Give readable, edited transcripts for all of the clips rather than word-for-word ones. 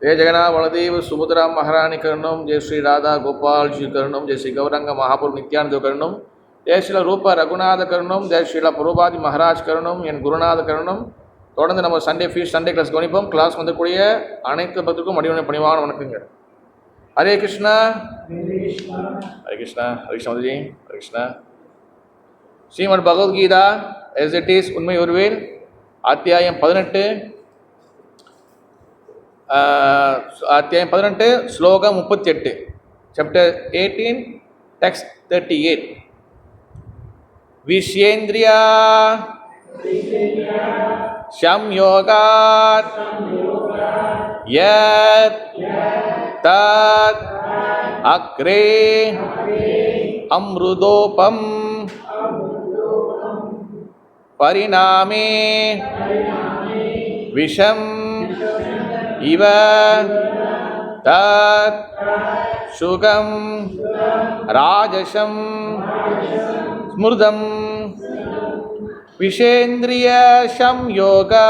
जय जगन्नाथ बलदेव सुभद्रा महारानी करणम, जय श्री राधा गोपाल जी करणम, जय श्री गौरंग महापुर नित्यानंद करणम, जय श्री रूप रघुनाथ करणम, जय श्री प्रभुपादी महाराज करणम, என் குருநாத கரணம். தொடர்ந்து நம்ம சண்டே ஃபீஸ் சண்டே கிளாஸ் கவனிப்போம். கிளாஸ் வந்துக்கூடிய அனைத்து பக்தருக்கும் மடிவன பணிவான வணக்கங்க. Hare Krishna Hare Krishna Hare Krishna Hare Krishna. Shrimad Bhagavad Gita as it is உண்மை ஒருவேல் அத்தியாயம் 18 அத்தியாயம் 18 ஸ்லோகம் 38, சாப்டர் 18 டெக்ஸ்ட் 38. விஷேந்திரியா சம்யோகாத் யத் தத் அக்ரே அம்ருதோபம் பரிணாமே விஷம் இவ தத் சுகம் ராஜசம் ஸ்மிருதம். விஷேந்திரிய சம்யோகா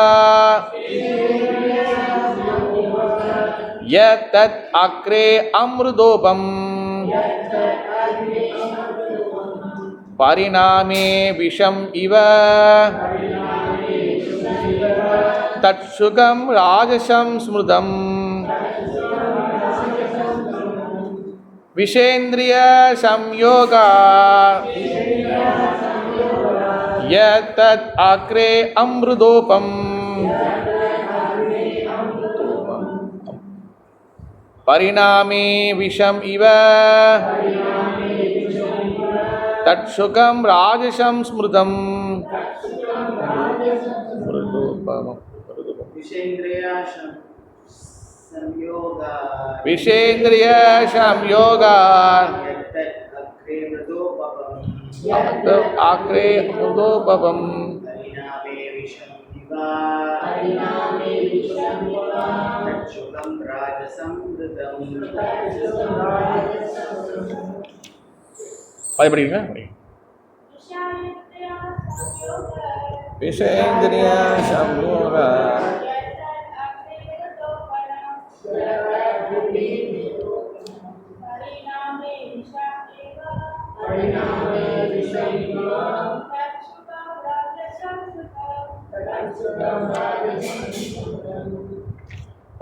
யத் அக்ரே அம்ருதோபம் பரிணாமே விஷம் இவ தத் சுகம் ராஜசம் ஸ்மிருதம். விஷேந்திரிய சம்யோகா யத் அக்ரே அம்ருதோபம் பரிணாமே விஷம் இவ தத் சுகம் ராஜசம் ஸ்மிருதம். விஷேந்திரிய சம்யோகா அக்ரே அம்ருதோபம் அது படிங்க. விஷேந்திரிய சம்யோகா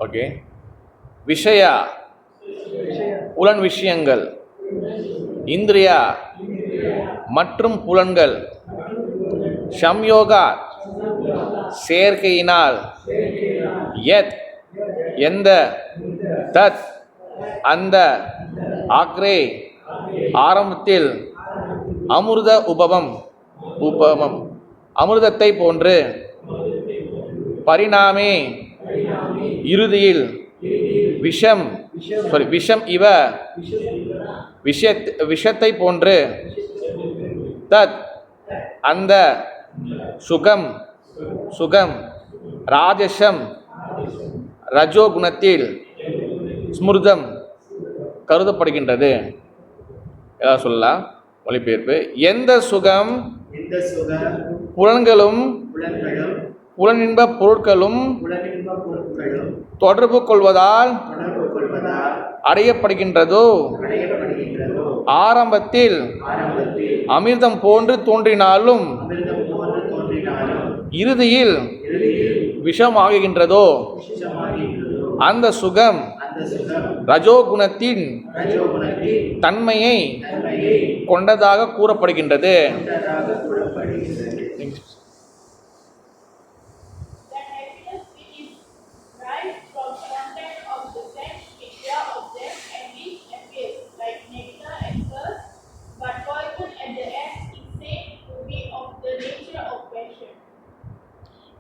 ஓகே. விஷயா புலன் விஷயங்கள், இந்திரியா மற்றும் புலன்கள், சம்யோகா சேர்க்கையினால், யத் எந்த, தத் அந்த, அக்ரே ஆரம்பத்தில், அமிர்த உபமம் அமிர்தத்தை போன்று, பரிணாமே இறுதியில், விஷம் இவ விஷத்தை போன்று, தத் அந்த, சுகம் ராஜசம் ரஜோகுணத்தில், ஸ்மிருதம் கருதப்படுகின்றது. ஏதாவது சொல்லலாம் மொழிபெயர்ப்பு. எந்த சுகம் புலன்களும் புலனின்ப பொருட்களும் தொடர்பு கொள்வதால் அடையப்படுகின்றதோ, ஆரம்பத்தில் அமிர்தம் போன்று தோன்றினாலும் இறுதியில் விஷமாகுகின்றதோ, அந்த சுகம் ரஜோகுணத்தின் தன்மையை கொண்டதாக கூறப்படுகின்றது.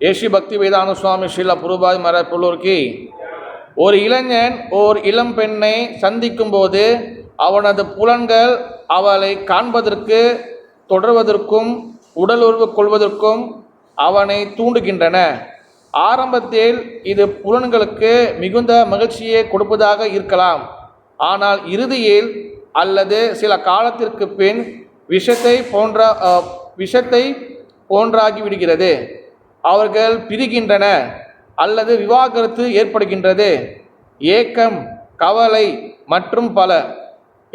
ஏஷி பக்தி வேதாந்த சுவாமி ஸ்ரீல பிரபுபாத் மகாராஜ் புல்லூர்கி. ஒரு இளைஞன் ஓர் இளம் பெண்ணை சந்திக்கும் போது அவனது புலன்கள் அவளை காண்பதற்கு, தொடர்வதற்கும், உடலுறவு கொள்வதற்கும் அவனை தூண்டுகின்றன. ஆரம்பத்தில் இது புலன்களுக்கு மிகுந்த மகிழ்ச்சியை கொடுப்பதாக இருக்கலாம். ஆனால் இறுதியில் அல்லது சில காலத்திற்கு பின் விஷத்தை போன்றாகிவிடுகிறது. அவர்கள் பிரிகின்றன அல்லது விவாகரத்து ஏற்படுகின்றது. ஏக்கம், கவலை மற்றும் பல.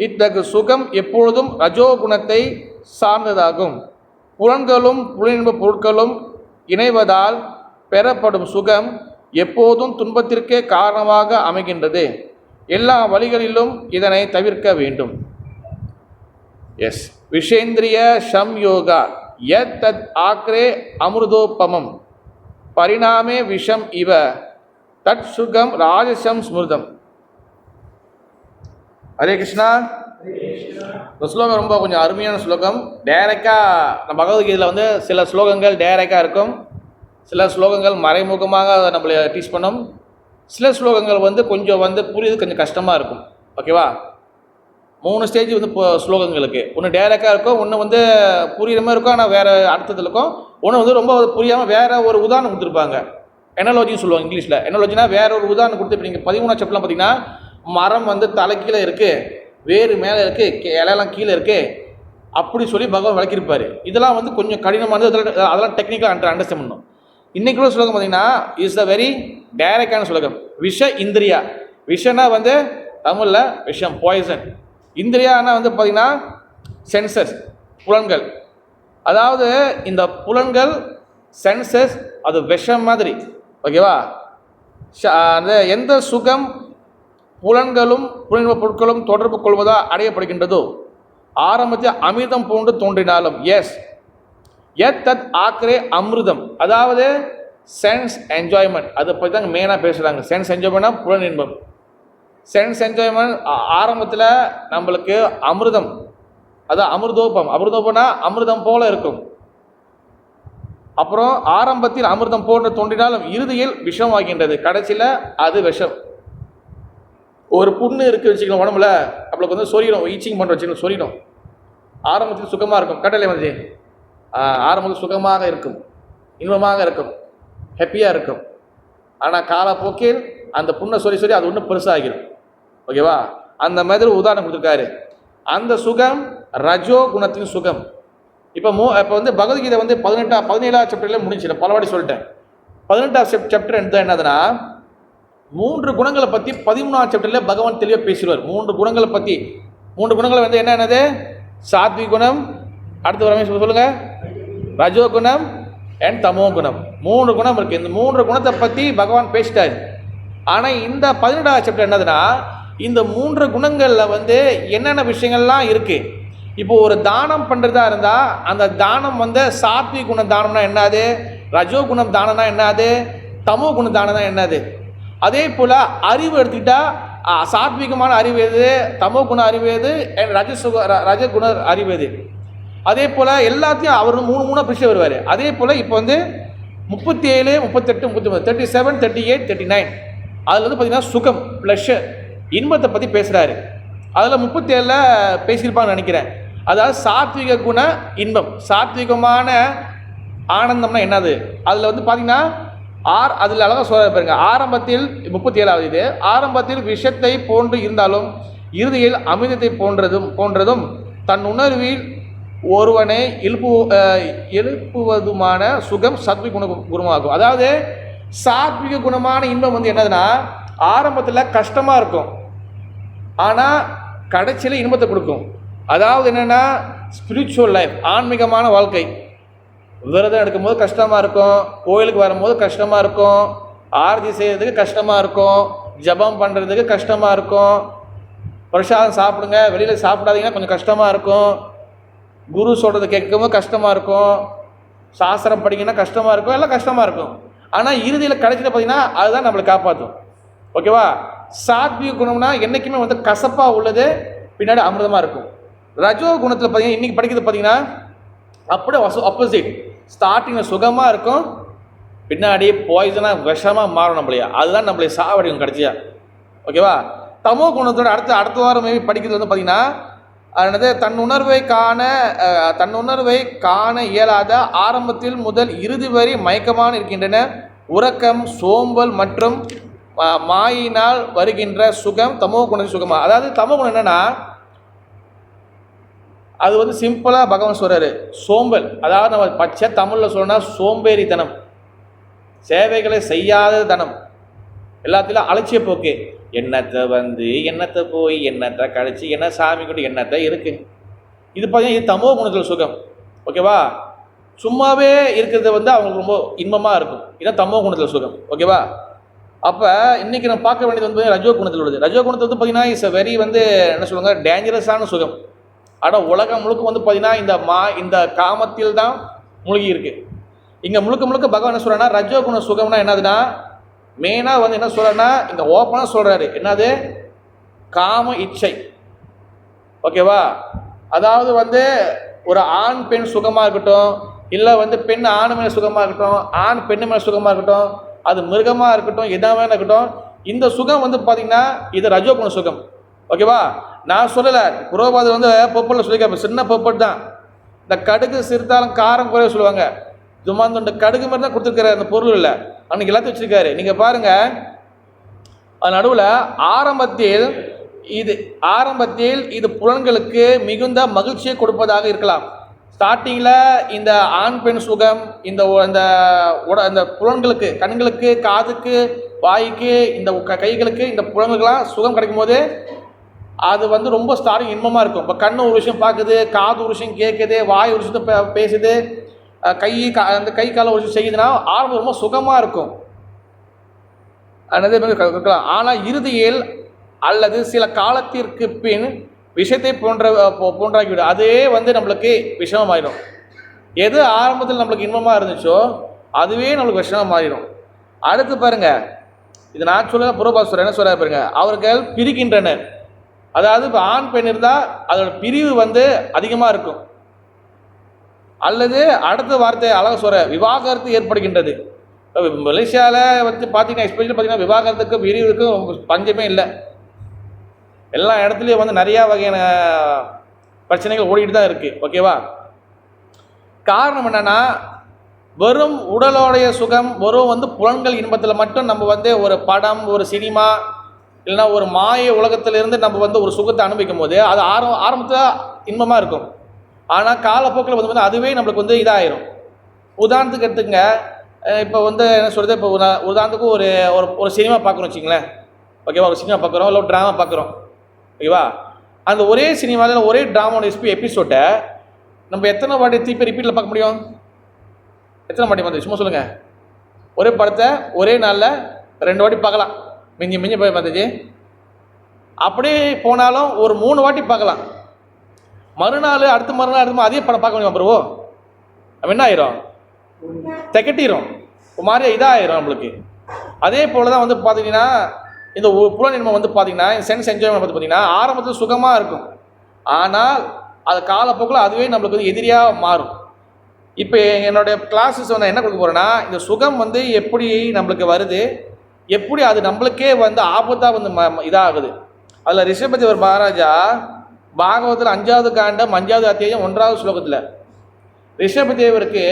இத்தகு சுகம் எப்பொழுதும் ரஜோகுணத்தை சார்ந்ததாகும். புலன்களும் புலனின்ப பொருட்களும் இணைவதால் பெறப்படும் சுகம் எப்போதும் துன்பத்திற்கே காரணமாக அமைகின்றது. எல்லா வழிகளிலும் இதனை தவிர்க்க வேண்டும். எஸ், விஷேந்திரிய சம்யோகா யத் தத் ஆக்ரே அமிர்தோபமம் பரிணாமே விஷம் இவ தட் சுகம் ராஜசம் ஸ்மிருதம். ஹரே கிருஷ்ணா. இந்த ஸ்லோகம் ரொம்ப கொஞ்சம் அருமையான ஸ்லோகம். டைரெக்டாக நம்ம பகவத்கீதையில் வந்து சில ஸ்லோகங்கள் டைரெக்டாக இருக்கும், சில ஸ்லோகங்கள் மறைமுகமாக நம்மளை டீச் பண்ணும், சில ஸ்லோகங்கள் வந்து கொஞ்சம் வந்து புரியுது கொஞ்சம் கஷ்டமாக இருக்கும். ஓகேவா? 3 ஸ்டேஜ் வந்து இப்போ ஸ்லோகங்களுக்கு. ஒன்று டைரெக்டாக இருக்கும், ஒன்று வந்து புரியுற மாதிரி இருக்கும் ஆனால் வேறு அர்த்தத்தில் இருக்கும், ஒன்று வந்து ரொம்ப புரியாமல் வேறு ஒரு உதாரணம் கொடுத்துருப்பாங்க. எனாலஜின்னு சொல்லுவாங்க இங்கிலீஷில். எனாலஜினா வேற ஒரு உதாரணம் கொடுத்து, இப்போ நீங்கள் 13ஆம் சாப்டர்லாம் பார்த்தீங்கன்னா மரம் வந்து தலை கீழே இருக்குது, வேறு மேலே இருக்குது, இலையெல்லாம் கீழே இருக்குது, அப்படி சொல்லி பகவான் விளக்கியிருப்பார். இதெல்லாம் வந்து கொஞ்சம் கடினமானது, அதெல்லாம் டெக்னிக்கலாக அண்டர்ஸ்டாண்ட் பண்ணணும். இன்றைக்குள்ள ஸ்லோகம் பார்த்தீங்கன்னா இஸ் த வெரி டைரக்டான ஸ்லோகம். விஷ இந்திரியா, விஷனா வந்து தமிழில் விஷம், பாய்சன். இந்திரியானா வந்து பார்த்திங்கன்னா சென்சஸ், புலன்கள். அதாவது இந்த புலன்கள் சென்சஸ் அது விஷம் மாதிரி. ஓகேவா? அந்த எந்த சுகம் புலன்களும் புலனின்ப பொருட்களும் தொடர்பு கொள்வதா அடையப்படுகின்றதோ ஆரம்பத்தில் அமிர்தம் போன்று தோன்றினாலும், எஸ் எத் தத் ஆக்ரே அமிர்தம், அதாவது சென்ஸ் என்ஜாய்மெண்ட், அதை பற்றி தான் மெயினாக பேசுகிறாங்க. சென்ஸ் என்ஜாய்மெண்ட்னா புலன் இன்பம். சென்ஸ் என்ஜாய்மெண்ட் ஆரம்பத்தில் நம்மளுக்கு அமிர்தம், அதான் அமிர்தோபம். அமிர்தோபம்னா அமிர்தம் போல இருக்கும். அப்புறம் ஆரம்பத்தில் அமிர்தம் போன்று தோன்றினாலும் இறுதியில் விஷம் ஆகின்றது. கடைசியில் அது விஷம். ஒரு புண்ணு இருக்குது வச்சுக்கலாம் உடம்புல, நம்மளுக்கு வந்து சொரியிடும், ஈச்சிங் பண்ணுற வச்சுக்கணும், சொரியிடும். ஆரம்பத்தில் சுகமாக இருக்கும், கடலை வந்து ஆரம்பத்தில் சுகமாக இருக்கும், இன்பமாக இருக்கும், ஹாப்பியாக இருக்கும். ஆனால் காலப்போக்கில் அந்த புண்ணை சொல்லி அது ஒன்றும் பெருசாகிடும். ஓகேவா? அந்த மாதிரி உதாரணம் கொடுத்துருக்காரு. அந்த சுகம் ரஜோ குணத்தின் சுகம். இப்போ வந்து பகவத்கீதை வந்து 17ஆம் சாப்டரில் முடிஞ்சிடும், பலவாடி சொல்லிட்டேன். 18ஆம் சாப்டர் என்னதுன்னா 3 குணங்களை பற்றி 13ஆம் சாப்டரில் பகவான் தெளிவாக பேசிடுவார். 3 குணங்களை பற்றி. 3 குணங்களை வந்து என்னென்னது? சாத்விக குணம், அடுத்து வரமே சொல்லுங்கள், ரஜோ குணம் அண்ட் தமோ குணம். 3 குணம் இருக்குது. இந்த 3 குணத்தை பற்றி பகவான் பேசிட்டார். ஆனால் இந்த 18ஆம் சாப்டர் என்னதுன்னா இந்த 3 குணங்களில் வந்து என்னென்ன விஷயங்கள்லாம் இருக்குது. இப்போ ஒரு தானம் பண்ணுறதா இருந்தால் அந்த தானம் வந்து சாத்விக குண தானம்னா என்னது, ரஜோ குணம் தானம்னா என்னது, தமோ குண தானம்னா என்னது. அதே போல் அறிவு எடுத்துக்கிட்டால் சாத்விகமான அறிவு எது, தமோ குண அறிவு எது, ரஜகுண அறிவு எது. அதே போல் எல்லாத்தையும் அவர் 3 பிரிச்சு வருவார். அதே போல் இப்போ வந்து 37, 38, 39, 37, 38, 39 அதில் வந்து பார்த்திங்கன்னா சுகம், ப்ளஷர், இன்பத்தை பற்றி பேசுகிறாரு. அதில் 37 பேசியிருப்பான்னு நினைக்கிறேன். அதாவது சாத்விக குண இன்பம், சாத்விகமான ஆனந்தம்னா என்னது. அதில் வந்து பார்த்திங்கன்னா அதில் அழகாக சொல்ல பாருங்க. ஆரம்பத்தில் 37வது இது, ஆரம்பத்தில் விஷத்தை போன்று இருந்தாலும் இறுதியில் அமிர்தத்தை போன்றதும் தன் உணர்வில் ஒருவனை எழுப்புவதுமான சுகம் சாத்விக குணமாகும். அதாவது சாத்விக குணமான இன்பம் வந்து என்னதுன்னா ஆரம்பத்தில் கஷ்டமாக இருக்கும், ஆனால் கடைசியில் இன்பத்தை கொடுக்கும். அதாவது என்னென்னா ஸ்பிரிச்சுவல் லைஃப், ஆன்மீகமான வாழ்க்கை. விரதம் எடுக்கும்போது கஷ்டமாக இருக்கும், கோயிலுக்கு வரும்போது கஷ்டமாக இருக்கும், ஆரத்தி செய்கிறதுக்கு கஷ்டமாக இருக்கும், ஜபம் பண்ணுறதுக்கு கஷ்டமாக இருக்கும், பிரசாதம் சாப்பிடுங்க, வெளியில் சாப்பிடாதீங்கன்னா கொஞ்சம் கஷ்டமாக இருக்கும், குரு சொல்கிறத கேட்கும்போது கஷ்டமாக இருக்கும், சாஸ்திரம் படிக்கணும்னா கஷ்டமாக இருக்கும், எல்லாம் கஷ்டமாக இருக்கும். ஆனால் இறுதியில் கடைசியில் பார்த்தீங்கன்னா அதுதான் நம்மளை காப்பாற்றும். ஓகேவா? சாத்விக குணம்னா என்றைக்குமே வந்து கசப்பாக உள்ளது பின்னாடி அமிர்தமாக இருக்கும். ரஜோ குணத்தில் பார்த்தீங்கன்னா இன்றைக்கி படிக்கிறது பார்த்தீங்கன்னா அப்படியே ஆப்போசிட். ஸ்டார்டிங்கில் சுகமாக இருக்கும், பின்னாடி பாய்சனாக விஷமாக மாறும் நம்மளையா, அதுதான் நம்மளை சாவடிக்கும் கடைசியாக. ஓகேவா? தமோ குணத்தோட அடுத்த வாரம் மேபி படிக்கிறது வந்து பார்த்திங்கன்னா என்னது, தன் உணர்வை காண இயலாத ஆரம்பத்தில் முதல் இறுதி வரை மயக்கமான இருக்கின்றன. உறக்கம், சோம்பல் மற்றும் மாயினால் வருகின்ற சுகம் தமோ குண சுகமா. அதாவது தமோ குணம் என்னன்னா அது வந்து சிம்பிளாக பகவான் சொல்கிறாரு, சோம்பல். அதாவது நம்ம பச்சை தமிழில் சொல்லணும்னா சோம்பேறித்தனம், சேவைகளை செய்யாத தனம், எல்லாத்திலும் அலட்சிய போக்கு. எண்ணத்தை வந்து எண்ணத்தை போய் எண்ணத்தை கழிச்சு என்ன சாமி கொண்டு எண்ணத்தை இருக்குது. இது பார்த்தீங்கன்னா இது தமோ குணத்தில் சுகம். ஓகேவா? சும்மாவே இருக்கிறது வந்து அவங்களுக்கு ரொம்ப இன்பமாக இருக்கும். இதுதான் தமோ குணத்தில் சுகம். ஓகேவா? அப்போ இன்றைக்கி நம்ம பார்க்க வேண்டியது வந்து ரஜோ குணத்தில் உள்ளது. ரஜோ குணத்தை வந்து பார்த்திங்கன்னா இட்ஸ் அ வெரி வந்து என்ன சொல்லுவாங்க, டேஞ்சரஸான சுகம். ஆனால் உலகம் முழுக்க வந்து பார்த்திங்கன்னா இந்த காமத்தில் தான் மூழ்கி இருக்குது. இங்கே முழுக்க முழுக்க பகவான் என்ன சொல்கிறேன்னா, ரஜோ குண சுகம்னா என்னதுன்னா மெயினாக வந்து என்ன சொல்கிறேன்னா இங்கே ஓப்பனாக சொல்கிறாரு. என்னது? காம இச்சை. ஓகேவா? அதாவது வந்து ஒரு ஆண் பெண் சுகமாக இருக்கட்டும், இல்லை வந்து பெண் ஆண் மேலே சுகமாக இருக்கட்டும், ஆண் பெண்ணு மேலே சுகமாக இருக்கட்டும், அது மிருகமாக இருக்கட்டும், எதாவே இருக்கட்டும், இந்த சுகம் வந்து பார்த்திங்கன்னா இது ரஜோகுண சுகம். ஓகேவா? நான் சொல்லலை, புரோபாதர் வந்து பொப்பலில் சொல்லியிருக்காரு, சின்ன பொப்பல் தான். இந்த கடுகு சிறுத்தாலும் காரம் குறைய சொல்லுவாங்க. சும்மா இந்த கடுகு மாதிரி தான் கொடுத்துருக்காரு, அந்த பொருள் இல்லை, அன்றைக்கி எல்லாத்தையும் வச்சுருக்காரு. நீங்கள் பாருங்கள், அது நடுவில் ஆரம்பத்தில் இது புலன்களுக்கு மிகுந்த மகிழ்ச்சியை கொடுப்பதாக இருக்கலாம். ஸ்டார்டிங்கில் இந்த ஆண் பெண் சுகம் இந்த புலன்களுக்கு, கண்களுக்கு, காதுக்கு, வாய்க்கு, இந்த கைகளுக்கு, இந்த புலன்களுக்கெல்லாம் சுகம் கிடைக்கும் போது அது வந்து ரொம்ப ஸ்டார்டிங் இன்பமாக இருக்கும். இப்போ கண்ணு ஒரு விஷயம் பார்க்குது, காது ஒரு விஷயம் கேட்குது, வாய் ஒரு விஷயத்தை பேசுது, அந்த கை கால ஒரு விஷயம் செய்யுதுன்னா ஆரம்பம் ரொம்ப சுகமாக இருக்கும். அதே மாதிரி இருக்கலாம். ஆனால் இறுதியில் அல்லது சில காலத்திற்கு பின் விஷயத்தை போன்றாகிவிடும். அதே வந்து நம்மளுக்கு விஷமமாயிடும். எது ஆரம்பத்தில் நம்மளுக்கு இன்பமாக இருந்துச்சோ அதுவே நம்மளுக்கு விஷமாக மாறிடும். அடுத்து பாருங்கள், இது நான் சொல்ல புரோபாஸ்வரர் என்ன சொல்கிறார் பாருங்க, அவர்கள் பிரிக்கின்றனர். அதாவது இப்போ ஆண் பெண் இருந்தால் அதோட பிரிவு வந்து அதிகமாக இருக்கும். அல்லது அடுத்த வார்த்தை அழகாக சொல்கிற விவாகரத்து ஏற்படுகின்றது. மலேசியாவில் வந்து பார்த்தீங்கன்னா எஸ்பெஷலி பார்த்தீங்கன்னா விவாகரத்துக்கும் பிரிவுக்கும் பஞ்சமே இல்லை. எல்லா இடத்துலையும் வந்து நிறையா வகையான பிரச்சனைகள் ஓடிட்டு தான் இருக்குது. ஓகேவா? காரணம் என்னென்னா, வெறும் உடலோடைய சுகம், வெறும் வந்து புலன்கள் இன்பத்தில் மட்டும் நம்ம வந்து ஒரு படம், ஒரு சினிமா, இல்லைன்னா ஒரு மாய உலகத்திலிருந்து நம்ம வந்து ஒரு சுகத்தை அனுபவிக்கும் போது அது ஆரம்பத்தில் இன்பமாக இருக்கும். ஆனால் காலப்போக்கில் வந்து அதுவே நம்மளுக்கு வந்து இதாகிடும். உதாரணத்துக்கு எடுத்துங்க, இப்போ வந்து என்ன சொல்கிறது, இப்போ உதாரணத்துக்கு ஒரு ஒரு சினிமா பார்க்குறோம் வச்சுங்களேன். ஓகேவா? ஒரு சினிமா பார்க்குறோம், இல்லை ஒரு ட்ராமா பார்க்குறோம். ஓகேவா? அந்த ஒரே சினிமாவில் ஒரே ட்ராமாவோட எபிசோட்டை நம்ம எத்தனை வாட்டி திருப்பி ரிப்பீட்டில் பார்க்க முடியும்? எத்தனை வாட்டி பார்த்து சும்மா சொல்லுங்கள். ஒரே படத்தை ஒரே நாளில் 2 வாட்டி பார்க்கலாம். மிஞ்சி போய் பார்த்துச்சு. அப்படியே போனாலும் ஒரு 3 வாட்டி பார்க்கலாம். மறுநாள் அடுத்த மறுநாள் அதே படம் பார்க்க முடியுமா ப்ரோ? நம்ம என்ன ஆயிரும்? திகட்டிடும். ஒரு மாதிரி இதாகிடும் நம்மளுக்கு. அதே போல் தான் வந்து பார்த்தீங்கன்னா இந்த புலன் இன்பம் வந்து பார்த்தீங்கன்னா சென்ஸ் என்ஜாய்மெண்ட் வந்து பார்த்தீங்கன்னா ஆரம்பத்தில் சுகமாக இருக்கும். ஆனால் அது காலப்போக்கில் அதுவே நம்மளுக்கு வந்து எதிரியாக மாறும். இப்போ என்னுடைய கிளாஸஸ் வந்து என்ன கொடுக்க போகிறேன்னா, இந்த சுகம் வந்து எப்படி நம்மளுக்கு வருது, எப்படி அது நம்மளுக்கே வந்து ஆபத்தாக வந்து இதாகுது. அதில் ரிஷபதேவர் மகாராஜா பாகவத்தில் 5வது காண்டம் 5வது அத்தியாயம் 1வது ஸ்லோகத்தில் ரிஷபதேவருக்கு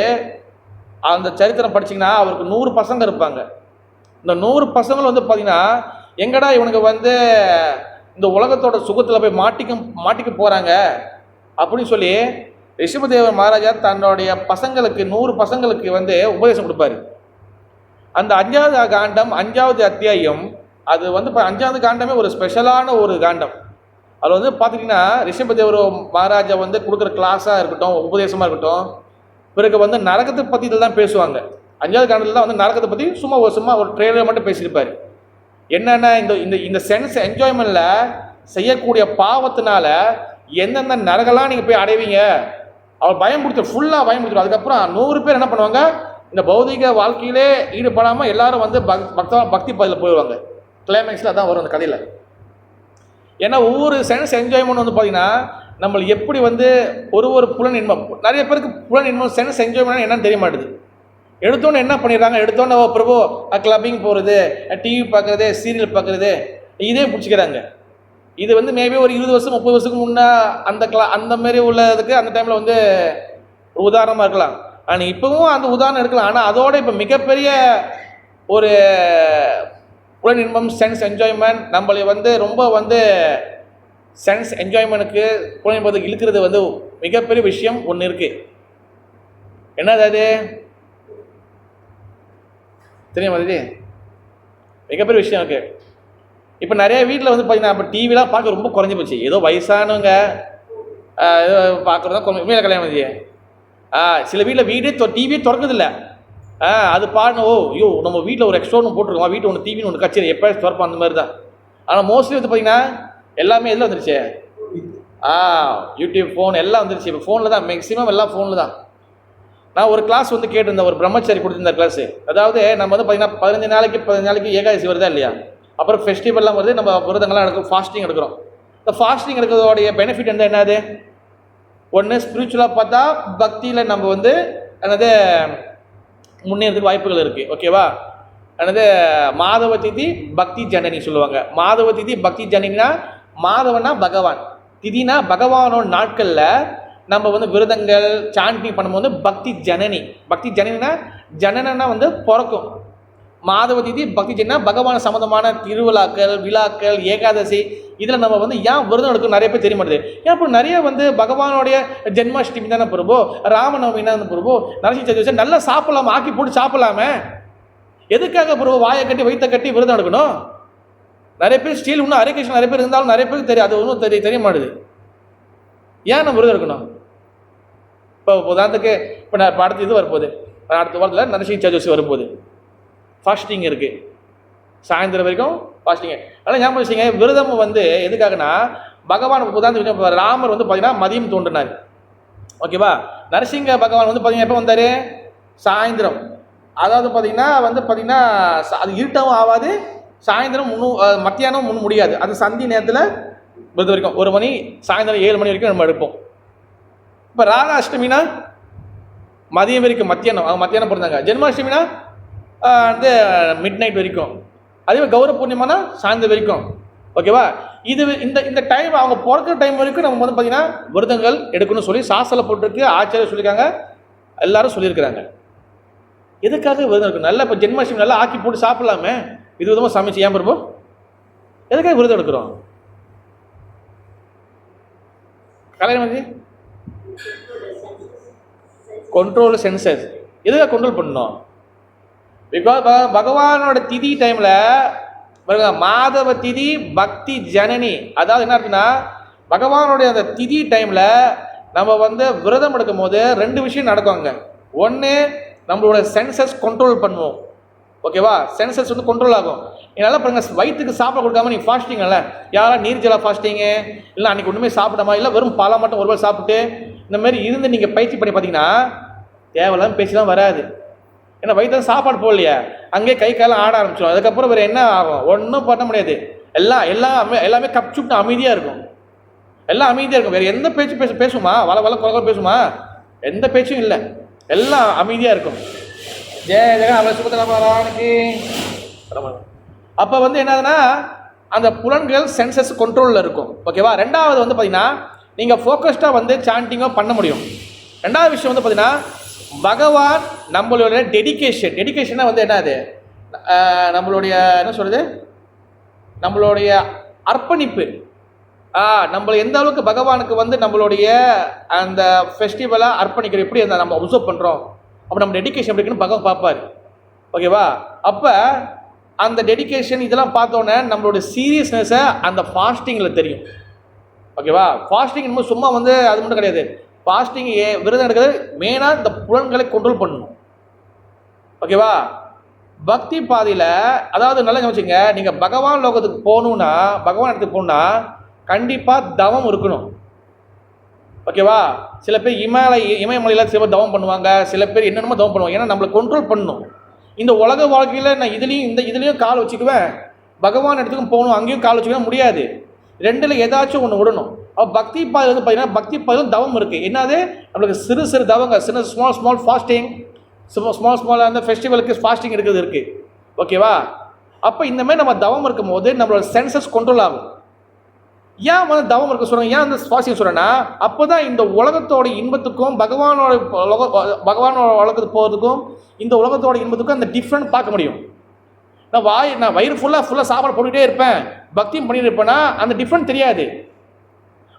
அந்த சரித்திரம் படிச்சிங்கன்னா அவருக்கு 100 பசங்க இருப்பாங்க. இந்த 100 பசங்களும் வந்து பார்த்திங்கன்னா எங்கடா இவனுக்கு வந்து இந்த உலகத்தோட சுகத்தில் போய் மாட்டிக்க போகிறாங்க அப்படின்னு சொல்லி ரிஷபதேவர் மகாராஜா தன்னுடைய பசங்களுக்கு 100 பசங்களுக்கு வந்து உபதேசம் கொடுப்பாரு. அந்த 5வது காண்டம் 5வது அத்தியாயம் அது வந்து 5வது காண்டமே ஒரு ஸ்பெஷலான ஒரு காண்டம். அதில் வந்து பார்த்திங்கன்னா ரிஷபதேவர் மகாராஜா வந்து கொடுக்குற கிளாஸாக இருக்கட்டும், உபதேசமாக இருக்கட்டும், பிறகு வந்து நரகத்தை பற்றி இதில் தான் பேசுவாங்க. 5வது காண்டத்தில் தான் வந்து நரகத்தை பற்றி சும்மா ஒரு ட்ரெயிலர் மட்டும் பேசியிருப்பார். என்னென்ன இந்த சென்ஸ் என்ஜாய்மெண்ட்டில் செய்யக்கூடிய பாவத்தினால எந்தெந்த நரகெல்லாம் நீங்கள் போய் அடைவீங்க அவர் ஃபுல்லாக பயன்படுத்துவார். அதுக்கப்புறம் 100 பேர் என்ன பண்ணுவாங்க, இந்த பௌதிக வாழ்க்கையிலே ஈடுபடாமல் எல்லாரும் வந்து பக்தி பாதையில் போயிடுவாங்க. கிளைமேக்ஸில் தான் வரும் அந்த கதையில். ஏன்னா ஒவ்வொரு சென்ஸ் என்ஜாய்மெண்ட் வந்து பார்த்திங்கன்னா நம்மளை எப்படி வந்து ஒரு புலன் இன்பம், நிறைய பேருக்கு புலன் இன்பம் சென்ஸ் என்ஜாய்மெண்ட் என்னன்னு தெரிய மாட்டுது. எடுத்தோன்னு என்ன பண்ணிடுறாங்க, எடுத்தோன்னே பிரபு கிளப்பிங் போகிறது, டிவி பார்க்குறது, சீரியல் பார்க்குறது, இதே பிடிச்சிக்கிறாங்க. இது வந்து மேபி ஒரு 20 வருஷம் 30 வருஷத்துக்கு முன்னே அந்த மாரி உள்ளதுக்கு அந்த டைமில் வந்து ஒரு உதாரணமாக இருக்கலாம். ஆனால் இப்போவும் அந்த உதாரணம் இருக்கலாம். ஆனால் அதோட இப்போ மிகப்பெரிய ஒரு புலன் இன்பம் சென்ஸ் என்ஜாய்மெண்ட் நம்மளை வந்து ரொம்ப வந்து சென்ஸ் என்ஜாய்மெண்ட்டுக்கு புலன் இன்பத்துக்கு இழுக்கிறது வந்து மிகப்பெரிய விஷயம் ஒன்று இருக்குது. என்னது அது தெரியுமா? அது மிகப்பெரிய விஷயம் இருக்குது. இப்போ நிறைய வீட்டில் வந்து பார்த்தீங்கன்னா இப்போ டிவிலாம் பார்க்க ரொம்ப குறைஞ்சி போச்சு. ஏதோ வயசானவங்க ஏதோ பார்க்குறது தான் கொஞ்சம் உண்மையில கல்யாணம் மதியே. சில வீட்டில் டிவியே திறக்குதில்ல. அது பாருங்க, ஓ ஐயோ நம்ம வீட்டில் ஒரு எக்ஸ்ட்ரா ஒன்று போட்டிருக்கோம், வீட்டில் ஒன்று டிவின்னு ஒன்று கச்சேரி எப்போ திறப்போம் அந்த மாதிரி தான். ஆனால் மோஸ்ட்லி வந்து பார்த்தீங்கன்னா எல்லாமே எதில் வந்துருச்சு, யூடியூப், ஃபோன் எல்லாம் வந்துருச்சு. இப்போ ஃபோனில் தான் மேக்ஸிமம் எல்லாம் ஃபோனில் தான். நான் ஒரு கிளாஸ் வந்து கேட்டிருந்தேன், ஒரு பிரம்மச்சாரி கொடுத்துருந்த கிளாஸு. அதாவது நம்ம வந்து பார்த்தீங்கன்னா 15 நாளைக்கு ஏகாதசி வருதா இல்லையா, அப்புறம் ஃபெஸ்டிவல்லாம் வருது, நம்ம விரதங்கள்லாம் எடுக்கும், ஃபாஸ்டிங் எடுக்கிறோம். இந்த ஃபாஸ்டிங் எடுக்கிறதோடைய பெனிஃபிட் என்னது, ஒன்று ஸ்பிரிச்சுவலாக பார்த்தா பக்தியில் நம்ம வந்து என்னது முன்னேறதுக்கு வாய்ப்புகள் இருக்குது. ஓகேவா, என்னது மாதவ திதி பக்தி ஜனனி சொல்லுவாங்க. மாதவ திதி பக்தி ஜனனினா மாதவனா பகவான், திதினா பகவானோட நாட்களில் நம்ம வந்து விரதங்கள் சாண்டிங் பண்ணும்போது பக்தி ஜனனி. பக்தி ஜனனினா ஜனனா வந்து பிறக்கும். மாதவ திதி பக்தி ஜனா பகவான் சம்மந்தமான திருவிழாக்கள், விழாக்கள், ஏகாதசி இதில் நம்ம வந்து ஏன் விரதம் எடுக்கும் நிறைய பேர் தெரிய மாட்டேது. ஏன் இப்போ நிறைய வந்து பகவானுடைய ஜென்மாஷ்டமி தானே பிரபு, ராமநவமி தானே பிரபு, நரசிம்ம சதுர்த்தி நல்லா சாப்பிடலாமா, ஆக்கி போட்டு சாப்பிடலாமே, எதுக்காக பிரபு வாயை கட்டி வயிற்ற கட்டி விரதம் எடுக்கணும்? நிறைய பேர் ஸ்டீல் இன்னும் ஹரே நிறைய பேர் இருந்தாலும் நிறைய பேருக்கு தெரியும், அது ஒன்றும் தெரிய மாட்டுது. ஏன் நம்ம விரதம் எடுக்கணும்? இப்போ உதாரணத்துக்கு இப்போ நான் அடுத்த இது வரப்போகுது, அடுத்த வாரத்தில் நரசிம்ம சதுர்த்தி வரப்போகுது, ஃபாஸ்டிங் இருக்குது, சாயந்தரம் வரைக்கும் ஃபாஸ்டிங்கு. அதனால் ஞாபகம் வச்சுங்க, விரதம் வந்து எதுக்காகனா பகவான் உதாரணத்துக்கு ராமர் வந்து பார்த்தீங்கன்னா மதியம் தோன்றினார். ஓகேவா, நரசிங்க பகவான் வந்து பார்த்தீங்கன்னா எப்போ வந்தார், சாயந்தரம். அதாவது பார்த்தீங்கன்னா அது இருட்டவும் ஆகாது, சாயந்தரம் மத்தியானம் முன்னும் முடியாது, அது சந்தி நேரத்தில் விரதம் வரைக்கும் 1 மணி சாயந்தரம் 7 மணி வரைக்கும் நம்ம எடுப்போம். இப்போ ராதா அஷ்டமினா மதியம் வரைக்கும், மத்தியானம் பிறந்தாங்க. ஜென்மாஷ்டமினா வந்து மிட் நைட் வரைக்கும். அதே மாதிரி கௌரவ பூர்ணிமானா சாயந்தரம் வரைக்கும். ஓகேவா, இது இந்த டைம் அவங்க பிறக்கிற டைம் வரைக்கும் நம்ம வந்து பார்த்தீங்கன்னா விரதங்கள் எடுக்கணும்னு சொல்லி சாஸ்திரம் போட்டிருக்கு, ஆச்சாரியர் சொல்லியிருக்காங்க, எல்லாரும் சொல்லியிருக்கிறாங்க. எதுக்காக விரதம் இருக்கணும்? நல்லா இப்போ ஜென்மாஷ்டமி நல்லா ஆக்கி போட்டு சாப்பிடலாமே, இது விதமாக சமைச்சு ஏன் பிரபு எதுக்காக விரதம் எடுக்கிறோம்? கல்யாணம் கண்ட்ரோல் சென்சஸ் எதுக்காக கண்ட்ரோல் பண்ணணும்? பிகாஸ் பகவானோட திதி டைமில் மாதவ திதி பக்தி ஜனனி, அதாவது என்ன இருக்குன்னா பகவானுடைய அந்த திதி டைமில் நம்ம வந்து விரதம் எடுக்கும் போது 2 விஷயம் நடக்குவாங்க. ஒன்று, நம்மளோட சென்சஸ் கண்ட்ரோல் பண்ணுவோம். ஓகேவா, சென்சஸ் வந்து கண்ட்ரோல் ஆகும். என்னால் பாருங்கள், வயிற்றுக்கு சாப்பிட கொடுக்காம நீங்கள் ஃபாஸ்டிங் இல்லை, யாராவது நீர்ஜலா ஃபாஸ்டிங்கு, இல்லை அன்றைக்கி ஒன்றுமே சாப்பிடாமா, இல்லை வெறும் பழம் மட்டும் ஒரு வேளை சாப்பிட்டு இந்த மாதிரி இருந்து நீங்கள் பயிற்சி பண்ணி பார்த்தீங்கன்னா தேவையில்லாமல் பேசிலாம் வராது. ஏன்னா வயிற்று சாப்பாடு போடலையா, அங்கேயே கை காலம் ஆட ஆரம்பிச்சிடும். அதுக்கப்புறம் வேறு என்ன ஆகும், ஒன்றும் பண்ண முடியாது. எல்லாமே கப் சுட்டு அமைதியாக இருக்கும், எல்லாம் அமைதியாக இருக்கும். வேறு எந்த பேச்சு பேசுமா, வள குறை பேசுமா, எந்த பேச்சும் இல்லை, எல்லாம் அமைதியாக இருக்கும். ஜெய ஜெகன் அவளை சுபத்திரமாரானுக்கு. அப்போ வந்து என்னதுன்னா அந்த புலன்கள் சென்சஸ் கண்ட்ரோலில் இருக்கும். ஓகேவா, ரெண்டாவது வந்து பார்த்தீங்கன்னா நீங்கள் ஃபோக்கஸ்டாக வந்து சாண்டிங்கோ பண்ண முடியும். ரெண்டாவது விஷயம் வந்து பார்த்தீங்கன்னா பகவான் நம்மளுடைய டெடிக்கேஷனாக வந்து என்னது, நம்மளுடைய என்ன சொல்கிறது, நம்மளுடைய அர்ப்பணிப்பு. நம்மளை எந்த அளவுக்கு பகவானுக்கு வந்து நம்மளுடைய அந்த ஃபெஸ்டிவலாக அர்ப்பணிக்கிறோம், எப்படி அந்த நம்ம அப்சர்வ் பண்ணுறோம், அப்போ நம்ம டெடிக்கேஷன் எப்படி இருக்குன்னு பகவான் பார்ப்பார். ஓகேவா, அப்போ அந்த டெடிக்கேஷன் இதெல்லாம் பார்த்தோன்னே நம்மளுடைய சீரியஸ்னஸை அந்த ஃபாஸ்டிங்கில் தெரியும். ஓகேவா, ஃபாஸ்டிங் இன்னும் சும்மா வந்து அது மட்டும் கிடையாது. ஃபாஸ்டிங் விரதம் எடுக்கிறது மெயினாக இந்த புலன்களை கண்ட்ரோல் பண்ணணும். ஓகேவா, பக்தி பாதையில் அதாவது நல்லா யோசிச்சுங்க, நீங்கள் பகவான் லோகத்துக்கு போகணுன்னா, பகவான் இடத்துக்கு போகணுன்னா கண்டிப்பாக தவம் இருக்கணும். ஓகேவா, சில பேர் இமயமலையில் சில பேர் தவம் பண்ணுவாங்க, சில பேர் என்னென்னமோ தவம் பண்ணுவாங்க. ஏன்னா நம்மளை கண்ட்ரோல் பண்ணணும். இந்த உலக வாழ்க்கையில் நான் இதுலேயும் கால் வச்சுக்குவேன், பகவான் இடத்துக்கும் போகணும் அங்கேயும் கால் வச்சுக்க முடியாது. 2ல் ஏதாச்சும் ஒன்று விடணும். அப்போ பக்தி பாதை வந்து பார்த்தீங்கன்னா பக்தி பாதையும் தவம் இருக்குது. என்னது, நம்மளுக்கு சிறு தவங்க, ஸ்மால் ஃபாஸ்டிங், ஸ்மால் அந்த ஃபெஸ்டிவலுக்கு ஃபாஸ்டிங் இருக்குது. ஓகேவா, அப்போ இந்த மாதிரி நம்ம தவம் இருக்கும் போது நம்மளோட சென்சஸ் கண்ட்ரோல் ஆகும். ஏன் வந்து தவம் இருக்க சொல்கிறேன், ஏன் வந்து ஃபாஸ்டிங் சொல்கிறேன்னா, அப்போ தான் இந்த உலகத்தோட இன்பத்துக்கும் பகவானோட உலகத்துக்கு போகிறதுக்கும் இந்த உலகத்தோட இன்பத்துக்கும் அந்த டிஃப்ரெண்ட் பார்க்க முடியும். நான் வயிறு ஃபுல்லாக சாப்பாடு போட்டுகிட்டே இருப்பேன், பக்தியும் பண்ணிட்டு இருப்பேன்னா அந்த டிஃப்ரெண்ட் தெரியாது.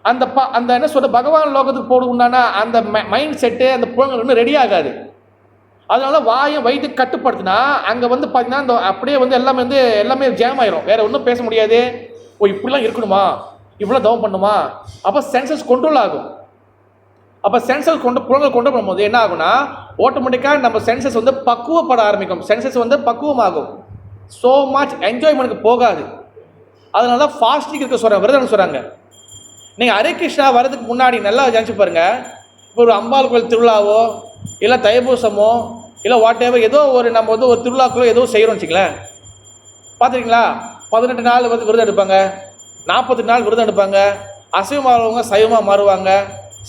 அந்த என்ன சொல்ற பகவான் லோகத்துக்கு போடுனானா அந்த மைண்ட் செட்டு அந்த புலங்கள் இன்னும் ரெடி ஆகாது. அதனால வயிற்று கட்டுப்படுத்தினா அங்கே வந்து பார்த்தீங்கன்னா இந்த அப்படியே வந்து எல்லாமே ஜாம் ஆயிரும், வேற ஒன்றும் பேச முடியாது. ஓ இப்படிலாம் இருக்கணுமா, இவ்வளோ தவம் பண்ணுமா, அப்போ சென்சஸ் கண்ட்ரோல் ஆகும். அப்போ சென்சஸ் புலங்கள் கொண்டு போகும்போது என்ன ஆகும்னா ஆட்டோமேட்டிக்காக நம்ம சென்சஸ் வந்து பக்குவப்பட ஆரம்பிக்கும், சென்சஸ் வந்து பக்குவமாகும், ஸோ மச் என்ஜாய்மெண்ட்டுக்கு போகாது. அதனால தான் ஃபாஸ்டிங் இருக்க சொல்கிறாங்க, விரதம் சொல்கிறாங்க. நீங்கள் ஹரே கிருஷ்ணா வரதுக்கு முன்னாடி நல்லா நினச்சி பாருங்கள். இப்போ ஒரு அம்பாள் கோயில் திருவிழாவோ இல்லை தைப்பூசமோ இல்லை வாட் எவர் ஏதோ ஒரு நம்ம வந்து ஒரு திருவிழாக்களோ ஏதோ செய்கிறோம்னு வச்சுங்களேன், பார்த்துருக்கீங்களா? 18 நாள் வந்து விரதம் எடுப்பாங்க, 40 நாள் விரதம் எடுப்பாங்க, அசைவமாக சைவமாக மாறுவாங்க.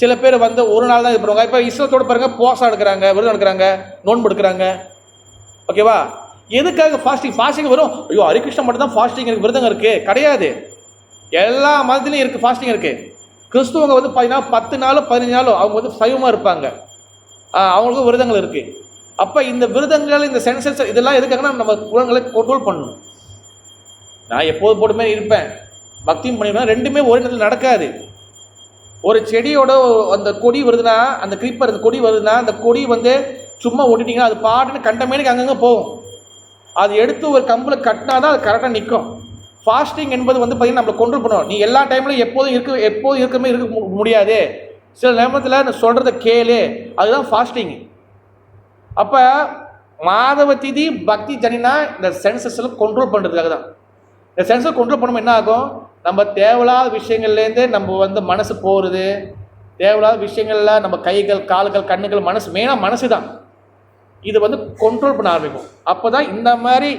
சில பேர் வந்து ஒரு நாள் தான் இது பண்ணுவாங்க. இப்போ இஸ்லாத்தோடு பாருங்கள், போசா எடுக்கிறாங்க, விரதம் எடுக்கிறாங்க, நோன்பு எடுக்கிறாங்க. ஓகேவா? எதுக்காக ஃபாஸ்டிங் வரும்? ஐயோ ஹரிகிருஷ்ணன் மட்டும் தான் ஃபாஸ்டிங் இருக்குது, விரதம் இருக்குது கிடையாது. எல்லா மதத்துலையும் இருக்குது ஃபாஸ்டிங் இருக்குது. கிறிஸ்துவங்க வந்து பார்த்தீங்கன்னா 10 நாளும் 15 நாளும் அவங்க வந்து சைவமாக இருப்பாங்க, அவங்களுக்கும் விரதங்கள் இருக்குது. அப்போ இந்த விரதங்கள் இந்த சென்சஸ் இதெல்லாம் எதுக்காகனா நம்ம புலன்களை கண்ட்ரோல் பண்ணணும். நான் எப்போது போட்டுமே இருப்பேன், பக்தியும் பண்ணிடுவேன், ரெண்டுமே ஒரே நேரத்தில் நடக்காது. ஒரு செடியோட அந்த கொடி வருதுன்னா, அந்த கிரீப்பர் அந்த கொடி வருதுன்னா, அந்த கொடி வந்து சும்மா ஒட்டிட்டிங்கன்னா அது பாட்டுன்னு கண்டமேனுக்கு அங்கங்கே போகும். அது எடுத்து ஒரு கம்பில் கட்டினா தான் அது கரெக்டாக நிற்கும். ஃபாஸ்டிங் என்பது வந்து பார்த்திங்கன்னா நம்மளை கண்ட்ரோல் பண்ணணும். நீ எல்லா டைம்லையும் எப்போதும் இருக்க முடியாது, சில நேரத்தில் நான் சொல்கிறத கேளு, அதுதான் ஃபாஸ்டிங். அப்போ மாதவ திதி பக்தி ஜனினா இந்த சென்சஸ்லாம் கண்ட்ரோல் பண்ணுறதுக்காக தான். இந்த சென்சஸ் கண்ட்ரோல் பண்ணும்போது என்ன ஆகும், நம்ம தேவையில்லாத விஷயங்கள்லேருந்து நம்ம வந்து மனசு போகிறது, தேவையில்லாத விஷயங்களில் நம்ம கைகள் கால்கள் கண்ணுகள் மனசு, மெயினாக மனசு தான் இது வந்து கண்ட்ரோல் பண்ண ஆரம்பிக்கும். அப்போ தான் இந்த மாதிரி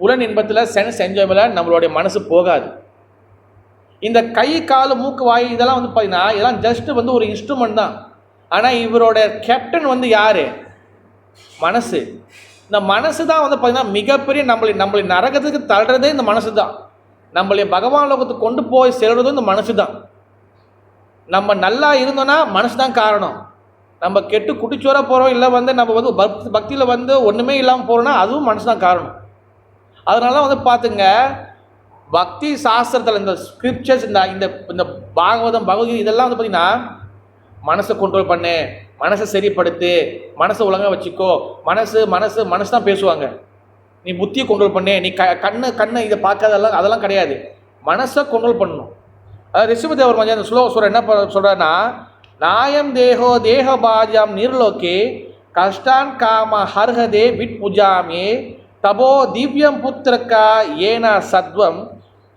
புலன் இன்பத்தில் சென்ஸ் என்ஜாய்மெண்ட்டில் நம்மளுடைய மனசு போகாது. இந்த கை கால் மூக்கு வாய் இதெல்லாம் வந்து பார்த்தீங்கன்னா இதெல்லாம் ஜஸ்ட்டு வந்து ஒரு இன்ஸ்ட்ருமெண்ட் தான். ஆனால் இவரோட கேப்டன் வந்து யார்? மனசு. இந்த மனசு தான் வந்து பார்த்தீங்கன்னா மிகப்பெரிய நம்மளை நரகத்துக்கு தள்ளுறதே இந்த மனசு தான். நம்மளை பகவான் லோகத்துக்கு கொண்டு போய் செல்றதும் இந்த மனசு தான். நம்ம நல்லா இருந்தோன்னா மனசு தான் காரணம். நம்ம கெட்டு குட்டிச்சோராக போகிறோம், இல்லை வந்து நம்ம வந்து பக்தியில் வந்து ஒன்றுமே இல்லாமல் போகிறோன்னா அதுவும் மனசு தான் காரணம். அதனால வந்து பார்த்துங்க, பக்தி சாஸ்திரத்தில் இந்த ஸ்கிரிப்சர்ஸ் இந்த இந்த பாகவதம் பகவத்கீதை இதெல்லாம் வந்து பார்த்திங்கன்னா மனசை கண்ட்ரோல் பண்ணு, மனசை சரிப்படுத்து, மனசை ஒழுங்காக வச்சுக்கோ, மனசு தான் பேசுவாங்க. நீ புத்தியை கண்ட்ரோல் பண்ணு, நீ கண்ணு இதை பார்க்காதெல்லாம் அதெல்லாம் கிடையாது, மனசை கண்ட்ரோல் பண்ணணும். அதாவது ரிஷபதேவர் மாதிரி அந்த ஸ்லோக சொல்கிற என்ன சொல்கிறாருன்னா, நாயம் தேகோ தேக பாஜாம் நிர்லோகே கஷ்டான் காம ஹர்ஹதே விட் புஜாமே தபோ திவ்யம் புத்திரக்கா ஏனா சத்வம்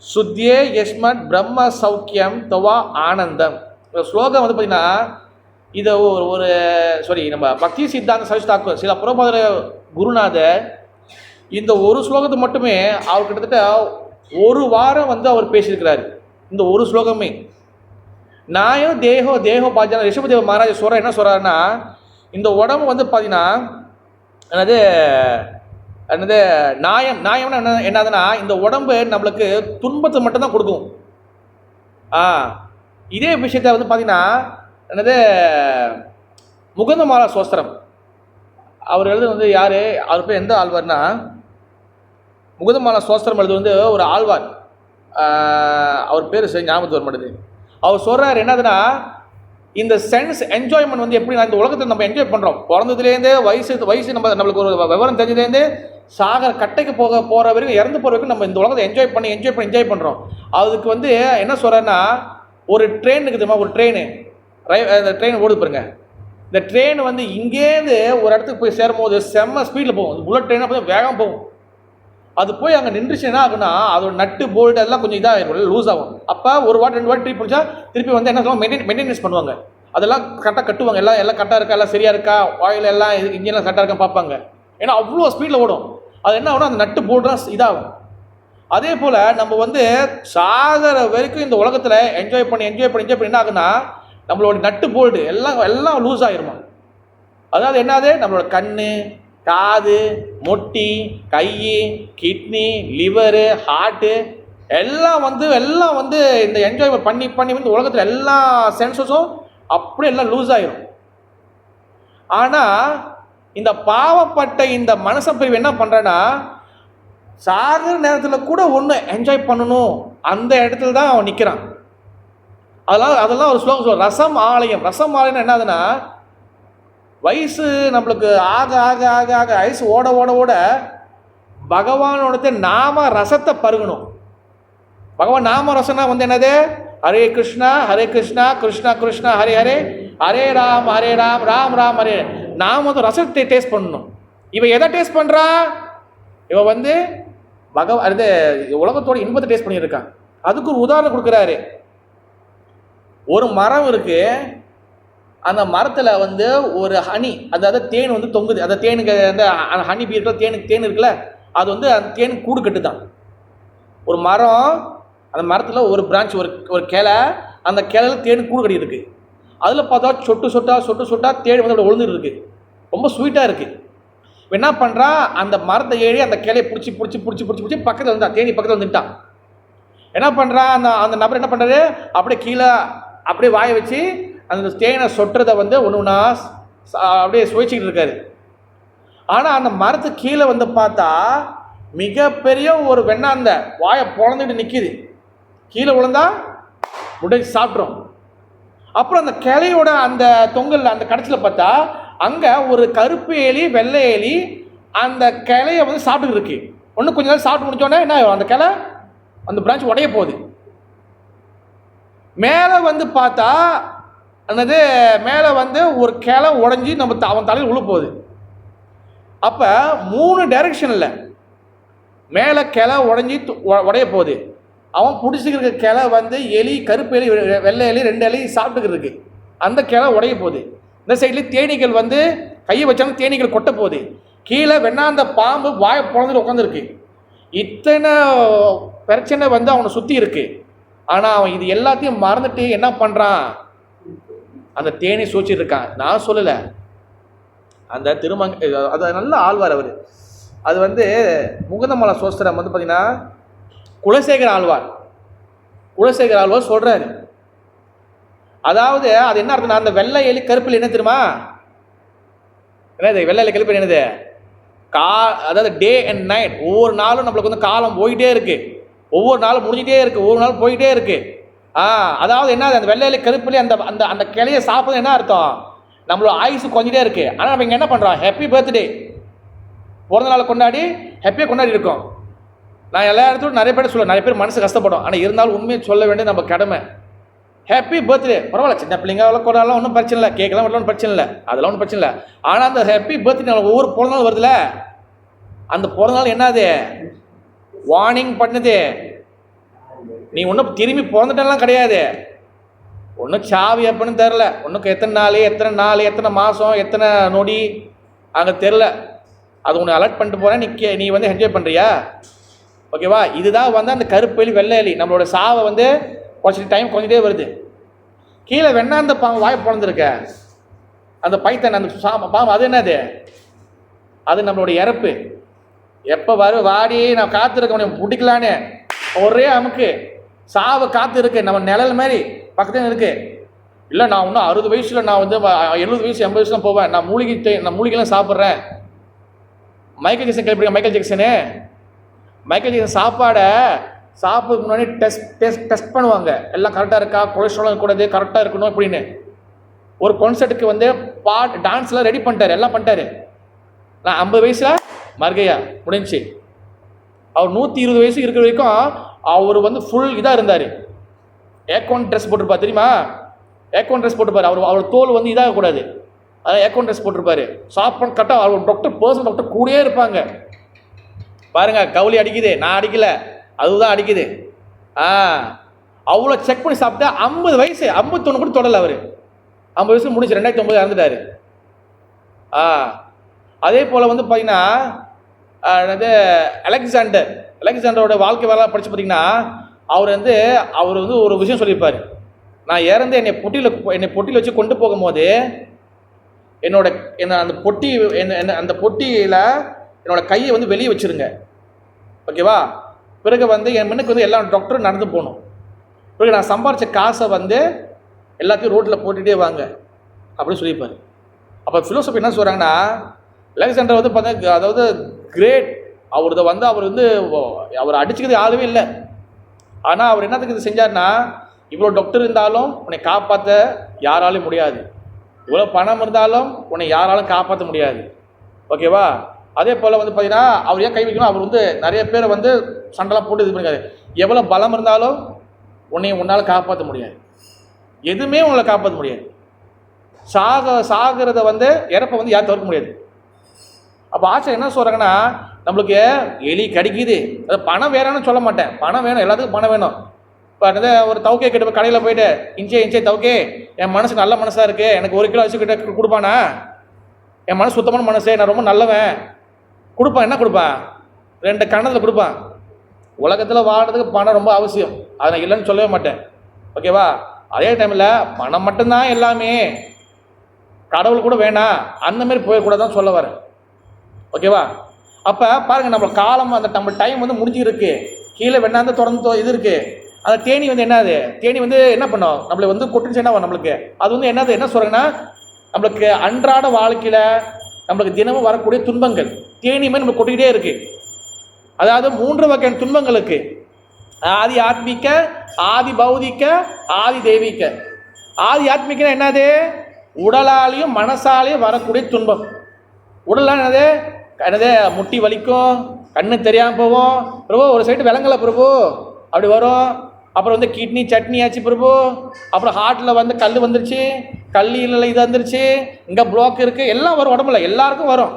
சுத்தியே யஸ்மத் பிரம்ம சௌக்கியம் தவா ஆனந்தம். இந்த ஸ்லோகம் வந்து பார்த்திங்கன்னா இதை நம்ம பக்தி சித்தாந்த சவிஸ்தாக்கு சில புறபாதர குருநாதர் இந்த ஒரு ஸ்லோகத்தை மட்டுமே அவர் கிட்டத்தட்ட ஒரு வாரம் வந்து அவர் பேசியிருக்கிறார். இந்த ஒரு ஸ்லோகமே நாயம் தேகோ பாஜான ரிஷபதேவ மகாராஜ் என்ன சொல்கிறாருன்னா, இந்த உடம்பு வந்து பார்த்தீங்கன்னா என்னது நாயம்னா என்னதுன்னா இந்த உடம்பு நம்மளுக்கு துன்பத்தை மட்டும்தான் கொடுக்கும். இதே விஷயத்த வந்து பார்த்தீங்கன்னா முகுந்தமாலா சோஸ்திரம் அவர் எழுது வந்து யார், அவர் பேர் எந்த ஆழ்வார்னா முகுந்தமாலா சோஸ்திரம் எழுது வந்து ஒரு ஆழ்வார், அவர் பேர் சரி ஞாபகத்து வர மாட்டேது. அவர் சொல்கிறார் என்னதுன்னா, இந்த சென்ஸ் என்ஜாய்மெண்ட் வந்து எப்படி இந்த உலகத்தில் நம்ம என்ஜாய் பண்ணுறோம், பிறந்ததுலேருந்தே வயசு நம்மளுக்கு ஒரு விவரம் தெரிஞ்சதுலேருந்து சாகர கட்டைக்கு போகிற வரைக்கும் இறந்து போகிற வரைக்கும் நம்ம இந்த உலகத்தை என்ஜாய் பண்ணுறோம். அதுக்கு வந்து என்ன சொல்கிறேன்னா, ஒரு ட்ரெயின் இருக்குதுமா, ஒரு அந்த ட்ரெயின் ஓடுது பாருங்க, இந்த ட்ரெயின் வந்து இங்கேருந்து ஒரு இடத்துக்கு போய் சேரும்போது செம்ம ஸ்பீடில் போகும், புல்லட் ட்ரெயினாக போய் வேகம் போகும். அது போய் அங்கே நின்றுச்சு என்ன ஆகுனா அதோட நட்டு போல்டு எல்லாம் கொஞ்சம் இதாக லூஸ் ஆகும். அப்போ ஒரு வாட் 2 வாட் ட்ரீட் பண்ணிச்சா திருப்பி வந்து என்ன சொல்லுவாங்க, மெயின்டெனன்ஸ் பண்ணுவாங்க, அதெல்லாம் கரெக்டாக கட்டுவாங்க, எல்லாம் கரெக்டாக இருக்கா, எல்லாம் சரியாக இருக்கா, ஆயில் எல்லாம் இன்ஜின்லாம் கரெக்டாக இருக்கா பார்ப்பாங்க. ஏன்னா அவ்வளோ ஸ்பீடில் ஓடும். அது என்ன ஆகும், அந்த நட்டு போல்டுலாம் இதாகும். அதே போல் நம்ம வந்து சாகர வரைக்கும் இந்த உலகத்தில் என்ஜாய் பண்ணி என்ன ஆகுனா நம்மளோட நட்டு போல்டு எல்லாம் லூஸ் ஆகிருமா. அதாவது என்னது, நம்மளோட கண் காது மொட்டி கை கிட்னி லிவரு ஹார்ட்டு எல்லாம் வந்து இந்த என்ஜாய் பண்ணி வந்து உலகத்தில் எல்லா சென்சஸும் அப்படியே எல்லாம் லூஸ் ஆகிரும். ஆனால் இந்த பாவப்பட்ட இந்த மனசை பிரிவு என்ன பண்ணுறேன்னா, சாகிற நேரத்தில் கூட ஒன்று என்ஜாய் பண்ணணும் அந்த இடத்துல தான் அவன் நிற்கிறான். அதெல்லாம் ஒரு ஸ்லோகம் ரசம் ஆலயம் என்னதுன்னா, வயசு நம்மளுக்கு ஆக ஆக ஆக ஆக வயசு ஓட ஓட ஓட பகவானோட நாம ரசத்தை பருகணும். பகவான் நாம ரசனா வந்து என்னது? ஹரே கிருஷ்ணா கிருஷ்ணா கிருஷ்ணா ஹரே ஹரே, ஹரே ராம் ராம் ராம் ஹரே. நாம் வந்து ரசத்தை டேஸ்ட் பண்ணணும். இவன் எதை டேஸ்ட் பண்ணுறான்? இவன் வந்து அது உலகத்தோட இன்பத்தை டேஸ்ட் பண்ணியிருக்கான். அதுக்கு ஒரு உதாரணம் கொடுக்குறாரு. ஒரு மரம் இருக்கு, அந்த மரத்தில் வந்து ஒரு ஹனி, அதாவது தேன் வந்து தொங்குது. அந்த தேனுக்கு அந்த ஹனி பீ இருக்கிற தேன் இருக்குல்ல, அது வந்து அந்த தேன் கூடு கட்டுதான். ஒரு மரம், அந்த மரத்தில் ஒரு பிரான்ச், ஒரு கிளை, அந்த கிளையில் தேன் கூடு கட்டி இருக்கு. அதில் பார்த்தா சொட்டு சொட்டா தேன் வந்து அப்படி விழுந்துட்டு இருக்கு. ரொம்ப ஸ்வீட்டாக இருக்குது. என்ன பண்ணுறான், அந்த மரத்தை ஏறி அந்த கிளையை பிடிச்சி பக்கத்தில் வந்தான், தேனி பக்கத்தில் வந்துட்டான். என்ன பண்ணுறான், அந்த நபர் என்ன பண்ணுறாரு, அப்படியே கீழே அப்படியே வாயை வச்சு அந்த தேனை சொட்டுறதை வந்து ஒன்று ஒன்றா அப்படியே சுவைச்சிக்கிட்டு இருக்காரு. ஆனால் அந்த மரத்துக்கு கீழே வந்து பார்த்தா மிகப்பெரிய ஒரு வெண்ணாந்த வாயை பொழந்துட்டு நிற்கிது. கீழே விழுந்தா முடிஞ்சு சாப்பிட்றோம். அப்புறம் அந்த கிளையோட அந்த தொங்கல் அந்த கடைசியில் பார்த்தா அங்கே ஒரு கருப்பு எலி வெள்ளை எலி அந்த கிளையை வந்து சாப்பிட்டு இருக்கு. ஒன்று கொஞ்ச நேரம் சாப்பிட்டு முடிச்சோடனே என்ன, அந்த கிளை அந்த பிரான்ச் உடைய போகுது. மேலே வந்து பார்த்தா என்னது, மேலே வந்து ஒரு கிளை உடஞ்சி நம்ம அவன் தலையில் உள்ள போகுது. அப்போ 3 டைரக்ஷனில் மேலே கிளை உடஞ்சி உடைய போகுது. அவன் பிடிச்சிக்கிற கிளை வந்து எலி, கருப்பு எலி வெள்ளை எலி 2 எலி சாப்பிட்டுக்கிட்டு இருக்கு. அந்த கிளை உடைய போகுது. இந்த சைட்லேயும் தேனீகள் வந்து கையை வச்சாலும் தேனீகள் கொட்ட போகுது. கீழே வெண்ணாந்த பாம்பு வாயை பொழந்துட்டு உட்காந்துருக்கு. இத்தனை பிரச்சனை வந்து அவனை சுற்றி இருக்கு. ஆனால் அவன் இது எல்லாத்தையும் மறந்துட்டு என்ன பண்ணுறான், அந்த தேனை சூச்சிட்டு இருக்கான். நான் சொல்லலை, அந்த அது நல்ல ஆழ்வார் அவர். அது வந்து முகுந்தமலை சோஸ்திரம் வந்து பார்த்தீங்கன்னா குலசேகர ஆழ்வார் சொல்கிறாரு. அதாவது அது என்ன அர்த்தம்னா, அந்த வெள்ளை எலி கருப்பில் என்ன தெரியுமா, என்னது வெள்ளை எலி கருப்பில் என்னது, அதாவது டே அண்ட் நைட், ஒவ்வொரு நாளும் நம்மளுக்கு வந்து காலம் போயிட்டே இருக்கு, ஒவ்வொரு நாளும் முடிஞ்சிட்டே இருக்கு, ஒவ்வொரு நாளும் போயிட்டே இருக்கு. அதாவது என்ன, அந்த வெள்ளை எலி கருப்பிலே அந்த அந்த அந்த கிளையை சாப்பிட்றது என்ன அர்த்தம், நம்மளோட ஆயுசு கொஞ்சிட்டே இருக்கு. ஆனால் நம்ம இங்கே என்ன பண்ணுறோம், ஹாப்பி பர்த்டே, பிறந்த நாள் கொண்டாடி ஹாப்பியாக கொண்டாடி இருக்கோம். நான் எல்லா இடத்துலையும் நிறைய பேர் சொல்லுவேன், நிறைய பேர் மனசு கஷ்டப்படும். ஆனால் இருந்தாலும் உண்மையை சொல்ல வேண்டியது நம்ம கடமை. ஹாப்பி பர்த்டே பரவாயில்ல, சின்ன பிள்ளைங்க அவ்வளோ கொண்டாடலாம், ஒன்றும் பிரச்சனை இல்லை, கேட்கலாம் வரலாம் பிரச்சனை இல்லை, அதெல்லாம் ஒன்றும் பிரச்சனை இல்லை. ஆனால் அந்த ஹாப்பி பர்த்டே ஒவ்வொரு பிறந்த நாள் வருதுல்ல, அந்த பிறந்த நாள் என்னது வார்னிங் பண்ணுது. நீ ஒன்றும் திரும்பி பிறந்துட்டெல்லாம் கிடையாது, ஒன்றும் சாவி எப்படின்னு தெரில, ஒன்றுக்கு எத்தனை நாள் எத்தனை மாதம் எத்தனை நொடி அங்கே தெரில. அது ஒன்று அலர்ட் பண்ணிட்டு போகிறேன், நீ வந்து என்ஜாய் பண்ணுறியா, ஓகேவா. இதுதான் வந்து அந்த கருப்பு எலி வெள்ளை எலி நம்மளோட சாவை வந்து குறைச்சிட்டு டைம் கொஞ்சிட்டே வருது. கீழே வெண்ணாந்த பாம்பு வாயை பிறந்திருக்க, அந்த பைத்தன் அந்த பாம்பு அது என்னது, அது நம்மளோட இறப்பு. எப்போ வாடி நான் காத்திருக்க முடியும் பிடிக்கலான்னு ஒரே அமுக்கு சாவை காத்து இருக்கு, நம்ம நிழல் மாதிரி பக்கத்துல இருக்கு. இல்லை நான் இன்னும் 60 வயசுல நான் வந்து 70 வயசு 80 வயசுலாம் போவேன், நான் மூலிகைலாம் சாப்பிட்றேன். மைக்கேல் ஜாக்சன் கேள்விப்பட்டிருக்கேன், மைக்கேல் ஜாக்சன் சாப்பாடை சாப்பிட்றதுக்கு முன்னாடி டெஸ்ட் பண்ணுவாங்க, எல்லாம் கரெக்டாக இருக்கா, கொலஸ்ட்ரால் இருக்கக்கூடாது, கரெக்டாக இருக்கணும் அப்படின்னு. ஒரு கான்சர்ட்டுக்கு வந்து டான்ஸ்லாம் ரெடி பண்ணிட்டாரு, எல்லாம் பண்ணிட்டாரு. நான் 50 வயசில் மறுகையா முடிஞ்சு, அவர் 120 வயசு இருக்கிற வரைக்கும் அவர் வந்து ஃபுல் இதாக இருந்தார். ஏக்கோன் ட்ரெஸ் போட்டிருப்பார் தெரியுமா, ஏக்கோன் ட்ரெஸ் போட்டிருப்பார். அவர் தோல் வந்து இதாகக்கூடாது, அதான் ஏக்கோன் ட்ரெஸ் போட்டிருப்பாரு. சாப்பிட கரெக்டாக அவர் பர்சனல் டாக்டர் கூடயே இருப்பாங்க. பாருங்க, கவுளி அடிக்குது, நான் அடிக்கல, அதுதான் அடிக்குது. அவ்வளோ செக் பண்ணி சாப்பிட்டா 50 வயசு 51 கூட தொடலை அவர். 50 வயசு முடிச்சு 2009 இறந்துட்டார். அதே போல் வந்து பார்த்தீங்கன்னா அலெக்சாண்டரோட வாழ்க்கை வரலாறு படித்து பார்த்தீங்கன்னா அவர் வந்து ஒரு விஷயம் சொல்லியிருப்பார். நான் இறந்து என்னை பொட்டியில் வச்சு கொண்டு போகும்போது அந்த பொட்டியில் என்னோட கையை வந்து வெளியே வச்சுருங்க, ஓகேவா. பிறகு வந்து என் முன்னுக்கு வந்து எல்லா டாக்டரும் நடந்து போகணும். பிறகு நான் சம்பாரித்த காசை வந்து எல்லாத்தையும் ரோட்டில் போட்டுகிட்டே வாங்க அப்படின்னு சொல்லியிருப்பார். அப்போ ஃபிலோசபி என்ன சொல்கிறாங்கன்னா, அலெக்சாண்டர் வந்து பார்த்தா அதாவது கிரேட், அவர் அடிச்சுக்கிறது ஆளவே இல்லை. ஆனால் அவர் என்னத்துக்கு இது செஞ்சார்னா, இவ்வளோ டாக்டர் இருந்தாலும் உன்னை காப்பாற்ற யாராலையும் முடியாது, இவ்வளோ பணம் இருந்தாலும் உன்னை யாராலும் காப்பாற்ற முடியாது. ஓகேவா? அதே போல் வந்து பார்த்தீங்கன்னா அவர் ஏன் கை வைக்கணும், அவர் வந்து நிறைய பேரை வந்து சண்டைலாம் போட்டு இது பண்ணிக்காரு. எவ்வளோ பலம் இருந்தாலும் உன்னால் காப்பாற்ற முடியாது. எதுவுமே உங்களை காப்பாற்ற முடியாது. சாகிறத வந்து இறப்பை வந்து யாரும் தவிர்க்க முடியாது. அப்போ ஆச்சரியம் என்ன சொல்கிறாங்கன்னா, நம்மளுக்கு எலி கடிக்குது, அது பணம் வேணும்னு சொல்ல மாட்டேன், பணம் வேணும், எல்லாத்துக்கும் பணம் வேணும். இப்போ ஒரு தவுக்கே கிட்ட போய் கடையில் போயிட்டு இன்ச்சே தவுக்கே, என் மனசு நல்ல மனசாக இருக்குது, எனக்கு 1 கிலோ அரிசி கிட்ட கொடுப்பானா? என் மனசு சுத்தமான மனசு, நான் ரொம்ப நல்லவன், கொடுப்பான். என்ன கொடுப்பான்? 2 கணத்தில் கொடுப்பான். உலகத்தில் வாழ்றதுக்கு பணம் ரொம்ப அவசியம், அதை நான் இல்லைன்னு சொல்லவே மாட்டேன். ஓகேவா? அதே டைமில் பணம் மட்டும்தான் எல்லாமே, கடவுள் கூட வேணாம் அந்த மாதிரி போயிடக்கூடாதான் சொல்ல வரேன். ஓகேவா? அப்போ பாருங்கள், நம்ம காலம் அந்த நம்ம டைம் வந்து முடிஞ்சிருக்கு. கீழே வெண்ணாந்து தொடர்ந்து இது இருக்குது. அந்த தேனி வந்து என்னது, தேனி வந்து என்ன பண்ணோம், நம்மளை வந்து கொட்டுச்சு என்ன நம்மளுக்கு, அது வந்து என்னது என்ன சொல்கிறேங்கன்னா, நம்மளுக்கு அன்றாட வாழ்க்கையில் நம்மளுக்கு தினமும் வரக்கூடிய துன்பங்கள் தேனியுமே நம்மளுக்கு கொட்டிக்கிட்டே இருக்குது. அதாவது 3 வகையான துன்பங்களுக்கு, ஆதி ஆத்மிக்க, ஆதி பௌதிக்க, ஆதி தெய்வீக. ஆதி ஆத்மிக்கனா என்னது, உடலாலையும் மனசாலையும் வரக்கூடிய துன்பம். உடலாம் என்னது முட்டி வலிக்கும், கண்ணு தெரியாமல் போவோம் பிரபு, ஒரு சைடு விளங்கலை பிரபு அப்படி வரும். அப்புறம் வந்து கிட்னி சட்னி ஆச்சு பிரபு, அப்புறம் ஹார்ட்டில் வந்து கல் வந்துருச்சு, கல்லில் இது வந்துருச்சு, இங்கே ப்ளாக் இருக்குது, எல்லாம் வரும் உடம்புல, எல்லாருக்கும் வரும்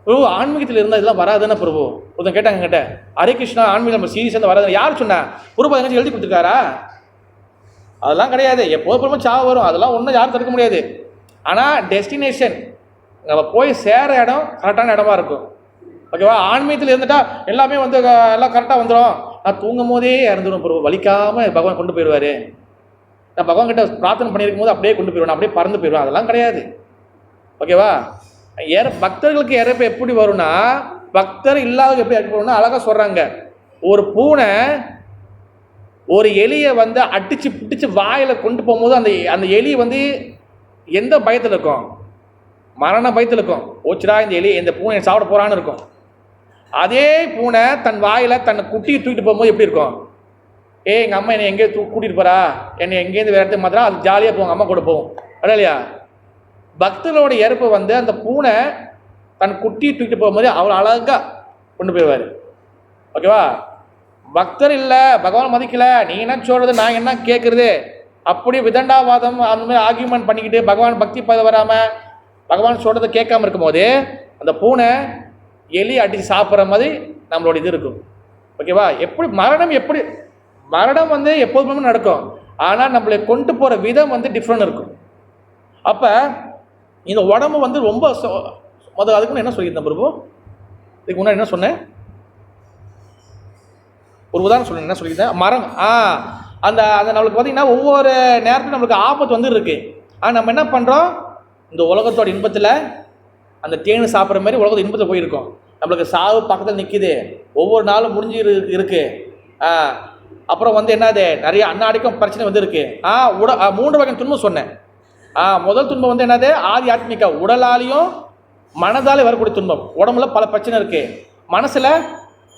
பிரபு. ஆன்மீகத்தில் இருந்தால் இதெல்லாம் வராதுன்னு பிரபு ஒருத்தன் கேட்டாங்க என்கிட்ட, ஹரே கிருஷ்ணா ஆன்மீகம் நம்ம சீரியஸாக வராது யார் சொன்னா, பிரபு எங்கேயாச்சும் எழுதி கொடுத்துருக்காரா? அதெல்லாம் கிடையாது. எப்போது சாவு வரும், அதெல்லாம் ஒன்றும் யாரும் தடுக்க முடியாது. ஆனால் டெஸ்டினேஷன் நம்ம போய் சேர இடம் கரெக்டான இடமா இருக்கும். ஓகேவா? ஆன்மீகத்தில் இருந்துட்டா எல்லாமே வந்து எல்லாம் கரெக்டாக வந்துடும். நான் தூங்கும் போதே இறந்துடும் பிரபு, வலிக்காமல் பகவான் கொண்டு போயிடுவார், நான் பகவான் கிட்ட பிரார்த்தனை பண்ணியிருக்கும் போது அப்படியே கொண்டு போயிடுவேன், அப்படியே பறந்து போயிடுவேன், அதெல்லாம் கிடையாது. ஓகேவா? பக்தர்களுக்கு இறப்பு எப்படி வரும்னா, பக்தர் இல்லாத எப்படி இறப்பு வரும்னா அழகாக சொல்கிறாங்க. ஒரு பூனை ஒரு எலியை வந்து அடித்து பிடிச்சி வாயில் கொண்டு போகும்போது அந்த எலி வந்து எந்த பயத்தில் இருக்கும், மரண பயத்தில் இருக்கும். ஓச்சுடா இந்த எலி இந்த பூனை சாப்பிட போகிறான்னு இருக்கும். அதே பூனை தன் வாயில் தன்னை குட்டியை தூக்கிட்டு போகும்போது எப்படி இருக்கும், எங்கள் அம்மா என்னை எங்கேயோ கூட்டிகிட்டு போகிறா, என்னை எங்கேருந்து வேறு இடத்துக்கு மாத்திரா, அது ஜாலியாக போவாங்க, அம்மா கூட போகும். அதான் இல்லையா? பக்தர்களோட இறப்பு வந்து அந்த பூனை தன் குட்டியை தூக்கிட்டு போகும்போது அவ்வளோ அழகாக கொண்டு போயிடுவார். ஓகேவா? பக்தர் இல்லை, பகவான் மதிக்கலை, நீ என்ன சொல்கிறது நான் என்ன கேட்குறது, அப்படி விதண்டாவாதம் அந்த மாதிரி ஆர்கியூமெண்ட் பண்ணிக்கிட்டு பகவான் பக்தி பத வராமல் பகவான் சொல்கிறத கேட்காம இருக்கும்போது அந்த பூனை எலி அடித்து சாப்பிட்ற மாதிரி நம்மளோட இது இருக்கும். ஓகேவா? எப்படி மரணம் வந்து எப்போதுமே நடக்கும், ஆனால் நம்மளை கொண்டு போகிற விதம் வந்து டிஃப்ரெண்ட் இருக்கும். அப்போ இந்த உடம்பு வந்து ரொம்ப அதுக்கு என்ன சொல்லியிருந்தேன் பிரபு, இதுக்கு முன்னாடி என்ன சொன்னேன், ஒரு உதாரணம் சொல்லுங்க, என்ன சொல்லியிருந்தேன், மரம். அந்த நம்மளுக்கு பார்த்தீங்கன்னா ஒவ்வொரு நேரத்திலும் நம்மளுக்கு ஆபத்து வந்து இருக்குது. ஆனால் நம்ம என்ன பண்ணுறோம், இந்த உலகத்தோட இன்பத்தில் அந்த தேனு சாப்பிட்ற மாதிரி உலகத்தோட இன்பத்தில் போயிருக்கோம். நம்மளுக்கு சாவு பக்கத்தில் நிற்கிது, ஒவ்வொரு நாளும் முடிஞ்சு இருக்குது. அப்புறம் வந்து என்னது, நிறைய அன்னாடிக்கும் பிரச்சனை வந்து இருக்குது. 3 வகை துன்பம் சொன்னேன். முதல் துன்பம் வந்து என்னது, ஆதி ஆத்மிகா, உடலாலையும் மனதாலே வரக்கூடிய துன்பம். உடம்புல பல பிரச்சனை இருக்குது, மனசில்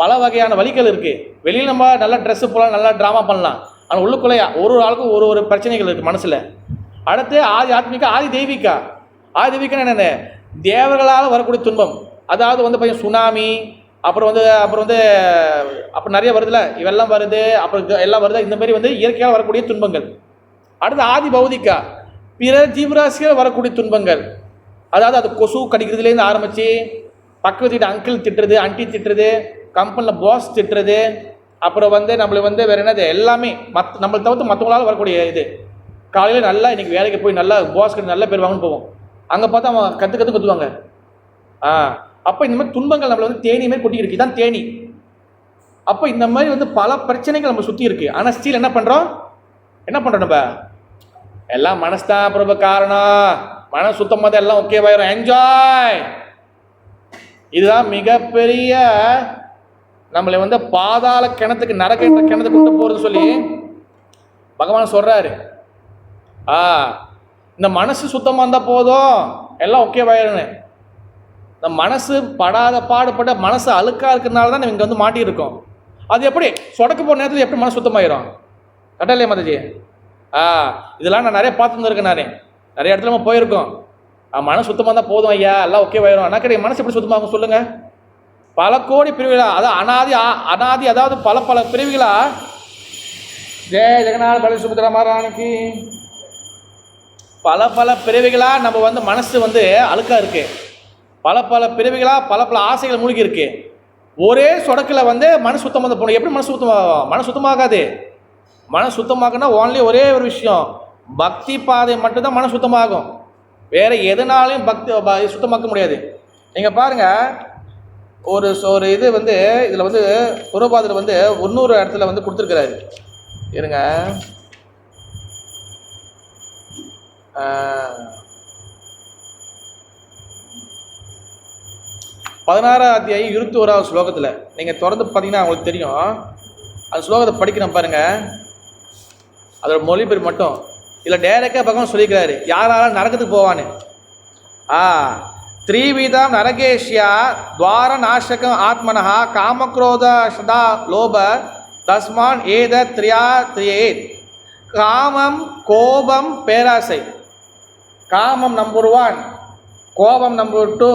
பல வகையான வலிகள் இருக்குது. வெளியில் நம்ம நல்லா ட்ரெஸ்ஸு போகலாம், நல்லா ட்ராமா பண்ணலாம், ஆனால் உள்ளுக்குள்ளே ஒரு ஆளுக்கும் ஒரு பிரச்சனைகள் இருக்குது மனசில். அடுத்து ஆதி ஆத்மிகா, ஆதி தெய்வீகா. ஆதி தெய்வீகா என்னென்ன, தேவர்களால் வரக்கூடிய துன்பம். அதாவது வந்து பார்த்தீங்கன்னா சுனாமி, அப்புறம் நிறைய வருதுல்ல, இவெல்லாம் வருது, அப்புறம் எல்லாம் வருது, இந்த மாதிரி வந்து இயற்கையால் வரக்கூடிய துன்பங்கள். அடுத்து ஆதி பௌதிகா, பிற ஜீவராசிகள் வரக்கூடிய துன்பங்கள். அதாவது அது கொசு கடிக்கிறதுலேருந்து ஆரம்பித்து பக்கத்து வீட்டு அங்கிள் திட்டுறது, ஆண்டி திட்டுறது, கம்பெனியில் பாஸ் திட்டுறது, அப்புறம் வந்து நம்மளை வந்து வேறு என்னது எல்லாமே நம்மளை தவிர்த்து மற்றவங்களால் வரக்கூடிய இது. காலையில் நல்லா இன்றைக்கி வேலைக்கு போய் நல்லா பாஸ் கிட்ட நல்ல பேர் வாங்கன்னு போவோம், அங்கே பார்த்தா அவன் கற்றுவாங்க. அப்போ இந்த மாதிரி துன்பங்கள் நம்மளை வந்து தேனி மாதிரி கொட்டி இருக்கு, தான் தேனி. அப்போ இந்த மாதிரி வந்து பல பிரச்சனைகள் நம்ம சுற்றி இருக்குது. ஆனால் ஸ்டீல் என்ன பண்ணுறோம் நம்ம எல்லாம் மனசு தான் பிரபு காரணம், மனசு சுத்தமாக தான் எல்லாம் ஓகேவாயிரும், என்ஜாய். இதுதான் மிகப்பெரிய நம்மளை வந்து பாதாள கிணத்துக்கு நரக கிணத்துக்கு கொண்டு போகிறது சொல்லி பகவான் சொல்கிறாரு. இந்த மனசு சுத்தமாக இருந்தால் போதும் எல்லாம் ஓகேவாயிருன்னு. இந்த மனசு படாத பாடுபட்ட மனசு அழுக்காக இருக்கிறதுனால தான் நம்ம இங்கே வந்து மாட்டியிருக்கோம். அது எப்படி சொடக்கு போகிற நேரத்தில் எப்படி மனசு சுத்தமாயிரும், கரெக்டாக இல்லையா மாதாஜி? இதெல்லாம் நான் நிறைய பார்த்து வந்துருக்கேன். நிறைய இடத்துல நம்ம போயிருக்கோம். மனசு சுத்தமாக தான் போதும் ஐயா, எல்லாம் ஓகே ஆயிரும். ஆனால் கிடையாது, மனசு எப்படி சுத்தமாகும் சொல்லுங்கள்? பல கோடி பிரிவுகளா, அதாவது அனாதி அதாவது பல பல பிரிவுகளா. ஜெய ஜெகநாத பல சுபத்ரா மகாராணிக்கு பல பல பிறவிகளாக நம்ம வந்து மனசு வந்து அழுக்காக இருக்குது. பல பல பிறவிகளாக பல பல ஆசைகள் மூழ்கி இருக்கு. ஒரே சொடக்கில் வந்து மனசு சுத்தமாக போகணும். எப்படி மனசு சுத்தமாகும்? மனசு சுத்தமாகாது. மனசு சுத்தமாகுன்னா ஓன்லி ஒரே ஒரு விஷயம், பக்தி பாதை மட்டும்தான் மனசு சுத்தமாகும். வேறு எதனாலையும் பக்தி சுத்தமாக்க முடியாது. நீங்கள் பாருங்கள், ஒரு இது வந்து இதில் வந்து புரோபாதில் வந்து இன்னொரு இடத்துல வந்து கொடுத்துருக்கிறாரு. இருங்க, 16 அத்தியாயம் 21வது ஸ்லோகத்தில் நீங்கள் தொடர்ந்து பார்த்தீங்கன்னா உங்களுக்கு தெரியும். அந்த ஸ்லோகத்தை படிக்கிறேன் பாருங்கள், அதோட மொழிபெயர்ப்பு மட்டும் இல்லை. டைரெக்டாக பகவான் சொல்லிக்கிறாரு யாராலும் நரகத்துக்கு போவான்னு. த்ரீவிதம் நரகேஷ்யா துவார நாசகம் ஆத்மனஹா காமக்ரோத சதா லோப தஸ்மான் ஏத திரியேத். காமம், கோபம், பேராசை. காமம் நம்பர் 1, கோபம் நம்பர் 2,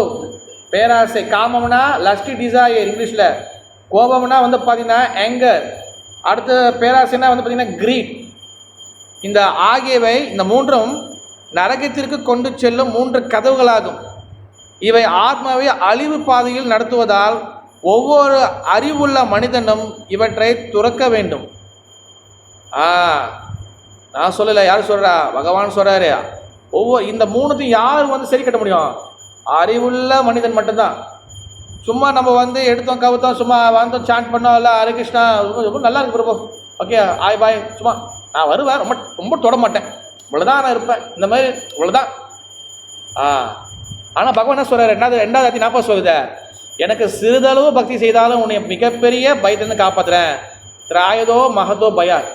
பேராசை. காமம்னா லஸ்டி டிசையர் இங்கிலீஷில், கோபம்னா வந்து பார்த்தீங்கன்னா ஆங்கர், அடுத்து பேராசைனா வந்து பார்த்தீங்கன்னா கிரீட். இந்த ஆகியவை, இந்த மூன்றும் நரகத்திற்கு கொண்டு செல்லும் 3 கதவுகளாகும். இவை ஆத்மாவை அழிவு பாதையில் நடத்துவதால் ஒவ்வொரு அறிவுள்ள மனிதனும் இவற்றை துறக்க வேண்டும். நான் சொல்லலை, யார் சொல்கிறா? பகவான் சொல்கிறாரு. இந்த 3த்தையும் யார் வந்து சரி கட்ட முடியும்? அறிவுள்ள மனிதன் மட்டும்தான். சும்மா நம்ம வந்து எடுத்தோம் கவுத்தோம், சும்மா வந்தோம் சாண்ட் பண்ணோம், இல்லை ஹரே கிருஷ்ணா ரொம்ப நல்லா இருக்கு பிரபு, ஓகே ஆய் பாய், சும்மா நான் வருவேன், ரொம்ப ரொம்ப தொட மாட்டேன், இவ்வளோதான் நான் இருப்பேன், இந்த மாதிரி இவ்வளோதான். ஆனால் பகவான் என்ன சொல்கிறார்? 2வது அத்தி 40 சொல்லுத, எனக்கு சிறிதளவு பக்தி செய்தாலும் உன்னை மிகப்பெரிய பயத்திலிருந்து காப்பாற்றுறேன். திராயதோ மகதோ பயார்.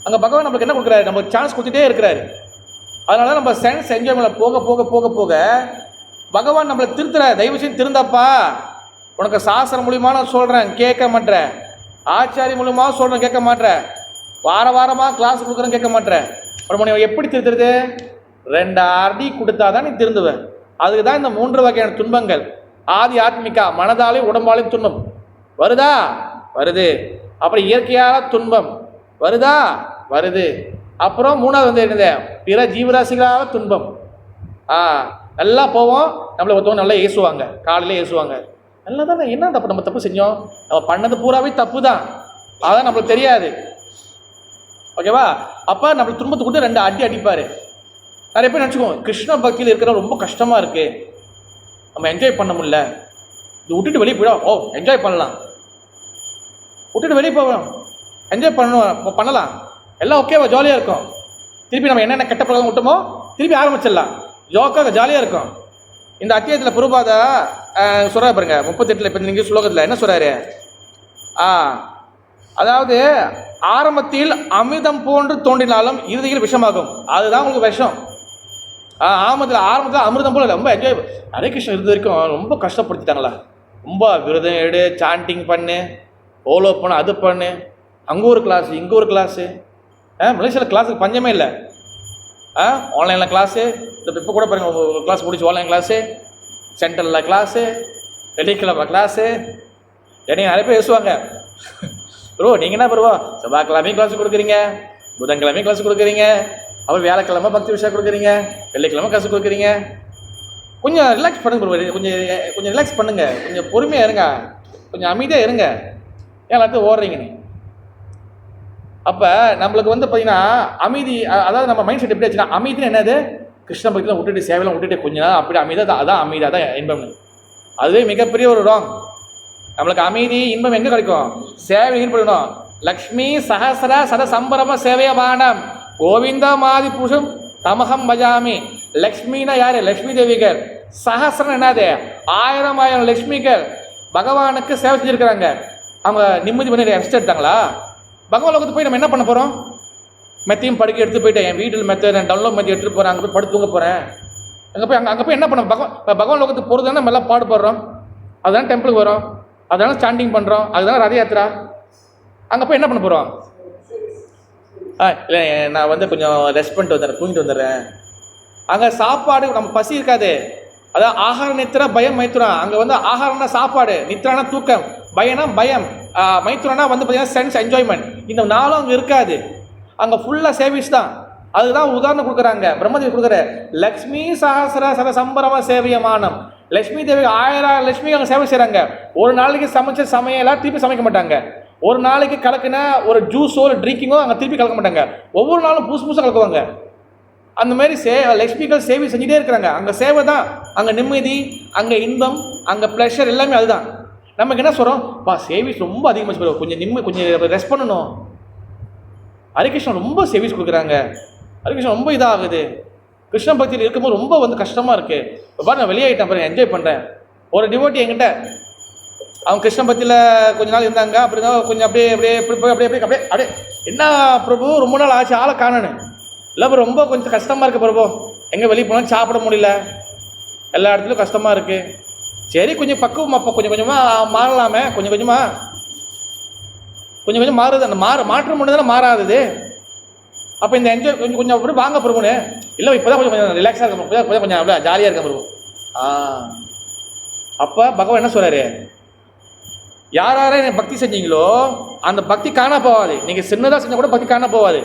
அங்கே பகவான் நம்மளுக்கு என்ன கொடுக்குறாரு? நம்மளுக்கு சான்ஸ் கொடுத்துட்டே இருக்கிறாரு. அதனால நம்ம சென்ஸ் என்ஜாய்மெண்ட்டில் போக போக போக போக பகவான் நம்மளை திருத்துறார். தயவு செய்து திருந்தாப்பா, உனக்கு சாஸ்திரம் மூலியமாக நான் சொல்கிறேன் கேட்க மாட்டேன், ஆச்சாரி மூலியமாக சொல்கிறேன் கேட்க மாட்டேன், வாரமாக கிளாஸ் கொடுக்குறேன் கேட்க மாட்டேன். அப்புறம் நீ எப்படி திருத்துறது? 2 அடி கொடுத்தா தான் நீ திருந்துவேன். அதுக்கு தான் இந்த 3 வகையான துன்பங்கள். ஆதி ஆத்மிகா, மனதாலே உடம்பாலையும் துன்பம் வருதா? வருது. அப்புறம் இயற்கையான துன்பம் வருதா? வருது. அப்புறம் 3வது வந்து என்னது? பிற ஜீவராசிகளாக துன்பம். நல்லா போவோம், நம்மளை ஒருத்தவங்க நல்லா ஏசுவாங்க, காலையில் ஏசுவாங்க, நல்லா தானே, என்ன தப்பு நம்ம தப்பு செஞ்சோம், நம்ம பண்ணது பூராவே தப்பு தான், அதான் நம்மளுக்கு தெரியாது. ஓகேவா? அப்போ நம்மளுக்கு துன்பத்தை கொடுத்து 2 அடி அடிப்பார். நிறைய பேர் நினச்சிக்குவோம் கிருஷ்ண பக்தியில் இருக்கிற ரொம்ப கஷ்டமாக இருக்குது, நம்ம என்ஜாய் பண்ண முடியல, இது விட்டுட்டு வெளியே போயிடும். என்ஜாய் பண்ணலாம், விட்டுட்டு வெளியே போகணும், என்ஜாய் பண்ணலாம், எல்லாம் ஓகேவா, ஜாலியாக இருக்கும். திருப்பி நம்ம என்னென்ன கெட்ட பழக்கம் விட்டோமோ திருப்பி ஆரம்பிச்சிடலாம், ஜோக்காக ஜாலியாக இருக்கும். இந்த அத்தியாயத்தில் பிரபாதா சொல்கிறார் பாருங்க, 38 இப்போ நீங்கள் ஸ்லோகத்தில் என்ன சொல்கிறாரு? அதாவது ஆரம்பத்தில் அமிர்தம் போன்று தோன்றினாலும் இறுதியில் விஷமாகும். அதுதான் உங்களுக்கு விஷம். ஆரம்பத்தில் அமிர்தம் போல ரொம்ப என்ஜாய். ஹரே கிருஷ்ணன் இருந்த வரைக்கும் ரொம்ப கஷ்டப்படுத்திட்டாங்களா, ரொம்ப விரதம் எடு, சாண்டிங் பண்ணு, ஃபாலோ பண்ணு, அது பண்ணு, அங்கே ஒரு கிளாஸு இங்கே ஒரு கிளாஸு. மலேசியாவில் கிளாஸுக்கு பஞ்சமே இல்லை. ஆன்லைனில் கிளாஸு, இப்போ கூட பாருங்கள் ஒரு கிளாஸ் முடிச்சு ஆன்லைன் கிளாஸு, சென்ட்ரலில் கிளாஸு, வெள்ளிக்கிழமை கிளாஸு. என்னையும் நிறைய பேர் பேசுவாங்க, ப்ரோ நீங்கள் என்ன ப்ரோ செவ்வாய்க்கிழமையும் கிளாஸ் கொடுக்குறீங்க, புதன்கிழமையும் கிளாஸ் கொடுக்குறீங்க, அப்புறம் வியாழக்கிழமை பக்தி விஷயம் கொடுக்குறீங்க, வெள்ளிக்கிழமை கிளாஸ் கொடுக்குறீங்க. கொஞ்சம் ரிலாக்ஸ் பண்ணுங்க ப்ரோ, கொஞ்சம் ரிலாக்ஸ் பண்ணுங்கள், கொஞ்சம் பொறுமையாக இருங்க, கொஞ்சம் அமைதியாக இருங்க, ஏன் எல்லாத்தையும் ஓடுறீங்க நீ? அப்போ நம்மளுக்கு வந்து பார்த்தீங்கன்னா அமைதி, அதாவது நம்ம மைண்ட் செட் எப்படி ஆச்சுன்னா, அமைதின்னு என்னது? கிருஷ்ண பக்தியெலாம் விட்டுட்டு சேவையெல்லாம் விட்டுட்டு கொஞ்ச நேரம் அப்படி அமைதியாக, அதான் அமைதி, அதான் இன்பம்னு. அதுவே மிகப்பெரிய ஒரு ராங். நம்மளுக்கு அமைதி இன்பம் எங்கே கிடைக்கும்? சேவை ஈடுபடணும். லக்ஷ்மி சஹசிர சத சம்பரம சேவையமானம் கோவிந்த மாதி புருஷம் தமகம் பஜாமி. லக்ஷ்மின்னா யார்? லக்ஷ்மி தேவிகள். சஹசிரம் என்னது? 1000 லக்ஷ்மிகள் பகவானுக்கு சேவை செஞ்சுருக்கிறாங்க. அவங்க நிம்மதி பண்ணி ரெஸ்ட் எடுத்தாங்களா? பகவான் லோகத்துக்கு போய் நம்ம என்ன பண்ண போகிறோம்? மெத்தையும் படுக்க எடுத்து போயிட்டேன், என் வீட்டில் மெத்தை நான் டவுன்லோட் மெத்தை எடுத்துகிட்டு போகிறேன், அங்கே போய் படுத்து தூங்க போகிறேன். அங்கே போய் என்ன பண்ண? பகவான் லோகத்துக்கு போகிறது தானே நம்ம எல்லாம் பாடுபடுறோம், அதுதானே டெம்பிளுக்கு வரோம், அதனால ஸ்டாண்டிங் பண்ணுறோம், அதுதானே ரத யாத்திரா. அங்கே போய் என்ன பண்ண போகிறோம்? இல்லை நான் வந்து கொஞ்சம் ரெஸ்ட் பண்ணிட்டு வந்துடுறேன், தூங்கிட்டு வந்துடுறேன், அங்கே சாப்பாடு நம்ம பசி இருக்காது. அதான் ஆகார நித்திரா பயம் மைத்துரா. அங்கே வந்து ஆகாரம்னா சாப்பாடு, நித்திரானா தூக்கம், பயம்னா பயம், மைத்துரானா வந்து பார்த்தீங்கன்னா சென்ஸ் என்ஜாய்மெண்ட். இந்த நாளும் அங்கே இருக்காது. அங்கே ஃபுல்லாக சேவிஸ் தான். அதுதான் உதாரணம் கொடுக்குறாங்க பிரம்மதேவி கொடுக்குற. லக்ஷ்மி சஹசிர சர சம்பரம சேவியமானம். லட்சுமி தேவி 1000 லட்சுமி அங்கே சேவை செய்கிறாங்க. ஒரு நாளைக்கு சமைச்ச சமையலாம் திருப்பி சமைக்க மாட்டாங்க. ஒரு நாளைக்கு கலக்கின ஒரு ஜூஸோ ஒரு ட்ரிங்கிங்கோ அங்கே திருப்பி கலக்க மாட்டாங்க. ஒவ்வொரு நாளும் புதுசு புதுசாக கலக்குவாங்க. அந்த மாதிரி லக்ஷ்மிகள் சேவை செஞ்சுட்டே இருக்கிறாங்க. அங்கே சேவை தான், அங்கே நிம்மதி, அங்கே இன்பம், அங்கே ப்ளஷர் எல்லாமே அதுதான். நமக்கு என்ன சொல்கிறோம், சேவிஸ் ரொம்ப அதிகமாக சொல்லுவோம், கொஞ்சம் ரெஸ்ட் பண்ணணும். ஹரிகிருஷ்ணன் ரொம்ப சேவிஸ் கொடுக்குறாங்க, ஹரிகிருஷ்ணன் ரொம்ப இதாகுது, கிருஷ்ண பக்தியில் இருக்கும்போது ரொம்ப வந்து கஷ்டமாக இருக்குது. இப்போ பாரு நான் வெளியாகிட்டேன், பாருங்க என்ஜாய் பண்ணுறேன். ஒரு டிவோட்டி என்கிட்ட அவங்க கிருஷ்ண பக்தியில் கொஞ்ச நாள் இருந்தாங்க. அப்படி தான் கொஞ்சம் அப்படியே அப்படியே போய் அப்படியே அப்படியே அப்படியே என்ன பிரபு ரொம்ப நாள் ஆச்சு ஆளை காணனு. இல்லை ப்ரோ ரொம்ப கொஞ்சம் கஷ்டமாக இருக்குது பிரபு, எங்கே வெளியே போனால் சாப்பிட முடியல, எல்லா இடத்துலையும் கஷ்டமாக இருக்குது. சரி கொஞ்சம் பக்குவம் அப்போ கொஞ்சம் கொஞ்சமாக மாறலாமே, கொஞ்சம் கொஞ்சம் மாறுது. அந்த மாற்றம் மட்டும் தானே மாறாதது. அப்போ இந்த என்ஜாய் கொஞ்சம் அப்படி வாங்க பிரபுன்னு. இல்லை இப்போ தான் கொஞ்சம் ரிலாக்ஸாக இருக்க, இப்போ கொஞ்சம் அப்படியே ஜாலியாக இருக்க பிரபு. அப்போ பகவான் என்ன சொல்கிறாரு, யார் யாரே என்னை பக்தி செஞ்சீங்களோ அந்த பக்தி காண போகாது. நீங்கள் சின்னதாக செஞ்சால் கூட பக்தி காண போகாது.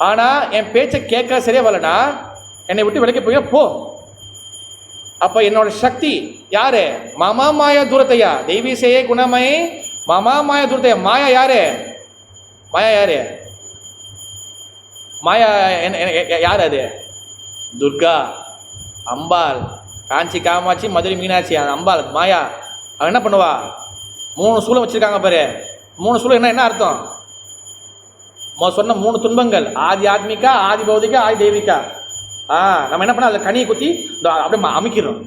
ஆனால் என் பேச்சை கேட்க சரியா வரலனா என்னை விட்டு விலைக்கு போய் போ. அப்போ என்னோட சக்தி யாரு, மாமா மாயா தூரத்தையா தெய்வீசையே குணமயே மாமா மாயா தூரத்தையா. மாயா யாரு, மாயா யாரு, மாயா யார் அது, துர்கா, அம்பாள், காஞ்சி காமாட்சி, மதுரை மீனாட்சி, அந்த அம்பாள் மாயா. அவன் என்ன பண்ணுவா, 3 சூலம் வச்சுருக்காங்க பாரு. 3 சூலம் என்ன அர்த்தம், சொன்ன 3 துன்பங்கள், ஆதி ஆத்மிகா, ஆதி பௌதிகா, ஆதி தெய்வீகா. நம்ம என்ன பண்ண அதில் கனியை குத்தி அப்படியே அமைக்கிறோம்.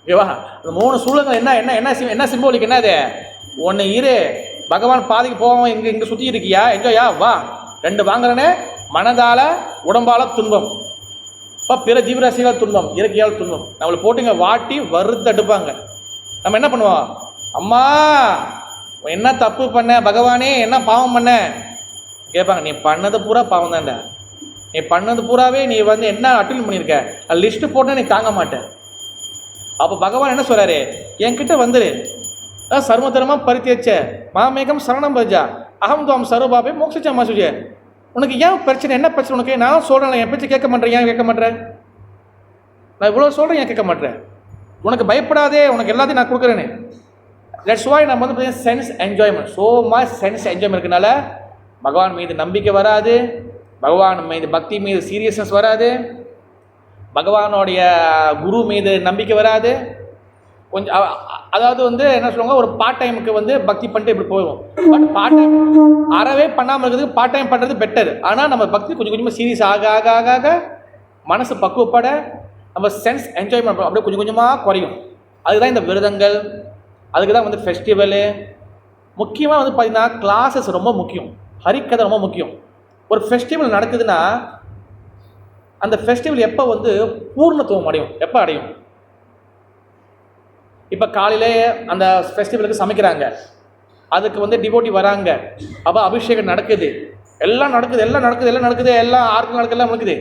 ஓகேவா, அந்த 3 சூழங்கள் என்ன என்ன என்ன என்ன சிம்போலிக் என்ன அது, ஒன்று இரு பகவான் பாதிக்கு போவோம், இங்கே சுற்றி இருக்கியா எங்கேயா வா, 2 வாங்குறனே மனதால் உடம்பால் துன்பம், இப்போ பிற ஜீவராசிகள் துன்பம், இயற்கையால் துன்பம். நம்மளை போட்டுங்க வாட்டி வறுத்தடுப்பாங்க. நம்ம என்ன பண்ணுவோம், அம்மா என்ன தப்பு பண்ண பகவானே, என்ன பாவம் பண்ண கேட்பாங்க. நீ பண்ணது பூரா பாவம் தான்டா, நீ பண்ணது பூராவே நீ வந்து என்ன அட்டெண்ட் பண்ணியிருக்க, அது லிஸ்ட்டு போட்டால் நீ தாங்க மாட்டேன். அப்போ பகவான் என்ன சொல்கிறாரு, என்கிட்ட வந்துரு, சர்வதர்மம் பரித்தியச்ச மாமேகம் சரணம் பஜா அகம் துவாம் சர்வபாபே மோக்ஷிச்சா மாசுஜே. உனக்கு ஏன் பிரச்சனை, என்ன பிரச்சனை உனக்கு, நான் சொல்கிறேன் என் பேச்சு கேட்க மாட்டேன், ஏன் கேட்க மாட்டேன், நான் இவ்வளோ சொல்கிறேன் ஏன் கேட்க மாட்டேன், உனக்கு பயப்படாதே, உனக்கு எல்லாத்தையும் நான் கொடுக்குறேன்னு. தட்ஸ் வாய் நம்ம வந்து sense enjoyment, so much sense enjoyment இருக்கனால பகவான் மீது நம்பிக்கை வராது, பகவான் மீது பக்தி மீது சீரியஸ்னஸ் வராது, பகவானுடைய குரு மீது நம்பிக்கை வராது. கொஞ்சம் அதாவது வந்து என்ன சொல்லுவாங்க, ஒரு பார்ட் டைமுக்கு வந்து பக்தி பண்ணிட்டு இப்படி போயிடும். பட் பார்ட் டைம் அறவே பண்ணாமல் இருக்கிறதுக்கு பார்ட் டைம் பண்ணுறது பெட்டர். ஆனால் நம்ம பக்தி கொஞ்சம் கொஞ்சமாக சீரியஸ் ஆக ஆக ஆக ஆக மனசு பக்குவப்பட நம்ம சென்ஸ் என்ஜாய்மெண்ட் அப்படியே கொஞ்சம் கொஞ்சமாக குறையும். அதுதான் இந்த விரதங்கள், அதுக்கு தான் வந்து ஃபெஸ்டிவலு, முக்கியமாக வந்து பார்த்திங்கன்னா கிளாஸஸ் ரொம்ப முக்கியம், ஹரிக்கதை ரொம்ப முக்கியம். ஒரு ஃபெஸ்டிவல் நடக்குதுன்னா அந்த ஃபெஸ்டிவல் எப்போ வந்து பூர்ணத்துவம் அடையும், எப்போ அடையும், இப்போ காலையிலே அந்த ஃபெஸ்டிவலுக்கு சமைக்கிறாங்க, அதுக்கு வந்து டிவோட்டி வராங்க, அப்போ அபிஷேகம் நடக்குது, எல்லாம் நடக்குது, எல்லாம் ஆர்க்கு நடக்குது, எல்லாம் நடக்குது.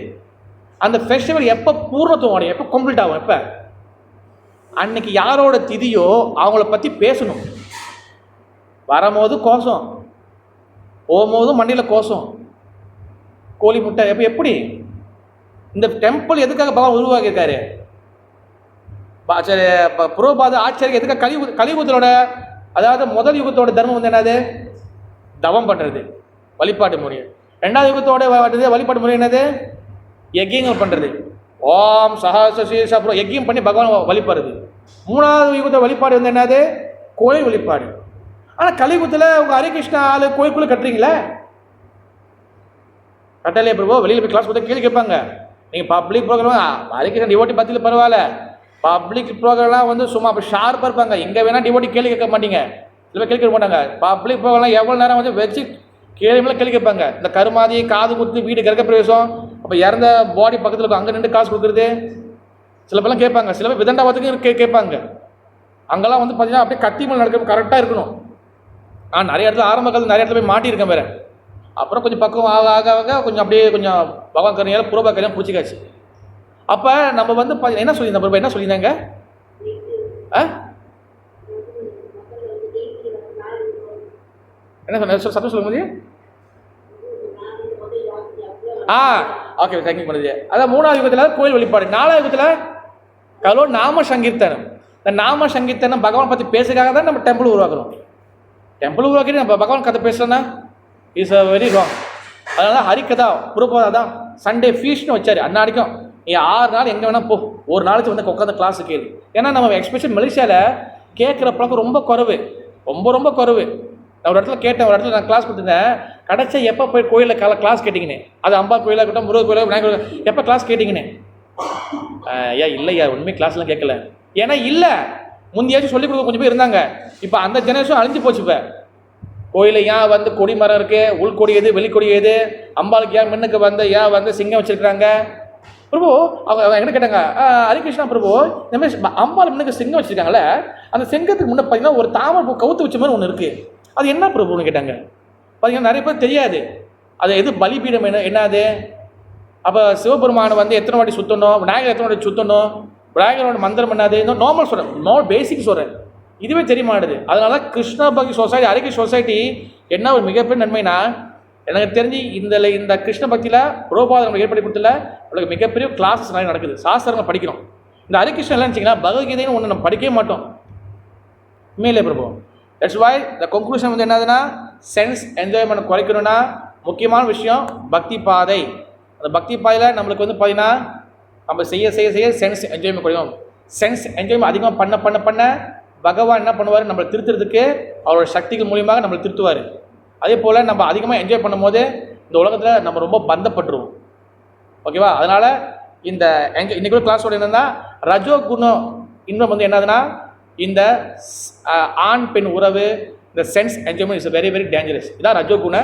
அந்த ஃபெஸ்டிவல் எப்போ பூர்ணத்துவம் அடையும், எப்போ கம்ப்ளீட் ஆகும், எப்போ அன்னைக்கு யாரோட திதியோ அவங்கள பற்றி பேசணும். வரும்போது கோஷம், போகும்போது மண்டியில் கோஷம், கோழி முட்டை. எப்போ எப்படி இந்த டெம்பிள் எதுக்காக பகவான் உருவாக்கியிருக்காரு, புரோபாத ஆச்சரிய எதுக்காக கலியுகத்தோட, அதாவது முதல் யுகத்தோட தர்மம் வந்து என்னது, தவம் பண்ணுறது, வழிபாட்டு முறை. 2வது யுகத்தோட வழிபாட்டு முறை என்னது, யஜ்யங்கள் பண்ணுறது, ஓம் சஹசிரசீர்ஷ அப்புறம் யஜ்யம் பண்ணி பகவான் வழிபாடுறது. 3வது யுகத்தோட வழிபாடு வந்து என்னது, கோயில் வழிபாடு. ஆனால் கலியுகத்தில் உங்கள் ஹரிகிருஷ்ணா ஆளு கோயிலுக்குள்ளே கட்டுறீங்களே, கட்டலையே பிரபு, வெளியில் போய் கிளாஸ் கொடுத்தா கேள்வி கேட்பாங்க. நீங்கள் பப்ளிக் ப்ரோக்ராம் ஹரிகிருஷ்ணன் டிவோட்டி பற்றியில் பரவாயில்ல, பப்ளிக் ப்ரோக்ராம்லாம் வந்து சும்மா அப்போ ஷார்ப்பாக இருப்பாங்க, எங்கே வேணால் டிவோட்டி கேள்வி கேட்க மாட்டீங்க, இல்லை கேள்வி கேட்க மாட்டாங்க. பப்ளிக் ப்ரோக்ராம்லாம் எவ்வளோ நேரம் வந்து வச்சு கேள்விலாம் கேள்வி கேட்பாங்க. இந்த கருமாதி, காது குத்து, வீடு கிரக பிரவேசம், அப்போ இறந்த பாடி பக்கத்தில் இருக்கும் அங்கே நின்று காசு கொடுக்குறது, சில பேர்லாம் கேட்பாங்க, சில பேர் விதண்டாவதுக்கு கேட்பாங்க. அங்கெல்லாம் வந்து பார்த்தீங்கன்னா அப்படியே கத்திமல் நடக்க கரெக்டாக இருக்கணும். நிறைய இடத்துல ஆரம்ப காலத்தில் நிறைய இடத்துல போய் மாட்டியிருக்கேன் வேறு. அப்புறம் கொஞ்சம் பக்கம் ஆக ஆக ஆக கொஞ்சம் அப்படியே கொஞ்சம் பகவான் கருணையால் புரோபா கல்யாணம் பிடிச்சிக்காச்சு. அப்போ நம்ம வந்து என்ன சொல்லியிருந்தோம் பிரபு, என்ன சொல்லியிருந்தாங்க? என்ன சொன்ன சத்தம் சொல்ல முடியும்? ஓகே, தேங்க்யூ பண்ணுது. அதான் 3வது யுகத்தில் கோயில் வழிபாடு, 4வது யுகத்தில் நாம சங்கீர்த்தனம். இந்த நாம சங்கீர்த்தனம் பகவான் பற்றி பேசுறதுக்காக தான் நம்ம டெம்பிள் உருவாக்குறோம். டெம்பிள் உருவாக்கிட்டு நம்ம பகவான் கதை பேசுகிறோன்னா இஸ் அ வெரி ராங். அதனால ஹரிக்கதா புறப்போதா தான் சண்டே ஃபீஸ்ட்னு வச்சார். அன்னாடிக்கும் நீ 6 நாள் எங்கே வேணால் போ, ஒரு நாளைக்கு வந்து உட்காந்து கிளாஸு கேளு. ஏன்னா நம்ம எக்ஸ்பெஷல் மலேசியாவில் கேட்குற பழக்கம் ரொம்ப குறைவு, ரொம்ப ரொம்ப குறைவு. நான் ஒரு இடத்துல கேட்டேன், ஒரு இடத்துல நான் கிளாஸ் கொடுத்துருந்தேன். கடைசி எப்போ போய் கோயிலில் கிளாஸ் கேட்டிங்கன்னு, அது அம்பா கோயிலாக இருக்கட்டும், முருகர் கோயிலாக, விநாயகர் கோயில், எப்போ கிளாஸ் கேட்டிங்கன்னு? இல்லையா ஒன்றுமே கிளாஸ்லாம் கேட்கல. ஏன்னா இல்லை, முந்தையாச்சும் சொல்லிக் கொடுக்க கொஞ்சம் பேர் இருந்தாங்க. இப்போ அந்த ஜெனரேஷன் அழிஞ்சு போச்சு. இப்போ கோயிலில் ஏன் வந்து கொடி மரம் இருக்குது, உள்கொடி எது வெளிக்கொடி எது, அம்பாளுக்கு ஏன் முன்னுக்கு வந்து ஏன் வந்து சிங்கம் வச்சுருக்காங்க பிரபு? அவங்க என்ன கேட்டாங்க, ஹரிகிருஷ்ணா பிரபு இந்த மாதிரி அம்பாள் முன்னுக்கு சிங்கம் வச்சுருக்காங்களே, அந்த சிங்கத்துக்கு முன்னே பார்த்தீங்கன்னா ஒரு தாமரை பூ கவுத்து வச்ச மாதிரி ஒன்று இருக்குது, அது என்ன பிரபுன்னு கேட்டாங்க. பார்த்தீங்கன்னா நிறைய பேர் தெரியாது அது எது பலிபீடம் என்னது. அப்போ சிவபெருமானை வந்து எத்தனை வாட்டி சுற்றணும், விநாயகர் எத்தனை வாட்டி சுற்றணும், விநாயகரோட மந்திரம் என்னது, இன்னும் நார்மல் சொல்கிறேன், பேசிக் சொல்கிறேன், இதுவே தெரிய மாட்டுது. அதனால கிருஷ்ண பக்தி சொசைட்டி, ஹரிகிருஷ்ண சொசைட்டி என்ன ஒரு மிகப்பெரிய நன்மைனா, எனக்கு தெரிஞ்சு இந்த கிருஷ்ண பக்தியில் புரோபாதம் நம்ம ஏற்படுத்தி கொடுத்துல அவங்களுக்கு மிகப்பெரிய கிளாஸஸ் நிறைய நடக்குது, சாஸ்திரங்கள் படிக்கிறோம். இந்த ஹரிகிருஷ்ணன் எல்லாம் வச்சிங்கன்னா பகவத்கீதைன்னு ஒன்று நம்ம படிக்கவே மாட்டோம் உண்மையிலே பிரபு. தட்ஸ் வை த கன்க்ளூஷன் வந்து என்னதுன்னா, சென்ஸ் என்ஜாய்மெண்ட் குறைக்கணும்னா முக்கியமான விஷயம் பக்தி பாதை. அந்த பக்தி பாதையில் நம்மளுக்கு வந்து பார்த்தீங்கன்னா நம்ம செய்ய சென்ஸ் என்ஜாய்மெண்ட் குறையும். சென்ஸ் என்ஜாய்மெண்ட் அதிகமாக பண்ண பகவான் என்ன பண்ணுவார், நம்மளை திருத்துறதுக்கு அவரோட சக்திகள் மூலியமாக நம்மளை திருத்துவார். அதே போல் நம்ம அதிகமாக என்ஜாய் பண்ணும் போது இந்த உலகத்தில் நம்ம ரொம்ப பந்தப்பட்டுருவோம். ஓகேவா? அதனால் இந்த இன்றைக்கி கிளாஸோட என்னென்னா ரஜோகுணம் இன்பம் வந்து என்னதுன்னா, இந்த ஆண் பெண் உறவு, இந்த sense enjoyment is very very dangerous. இதான் ரஜோகுண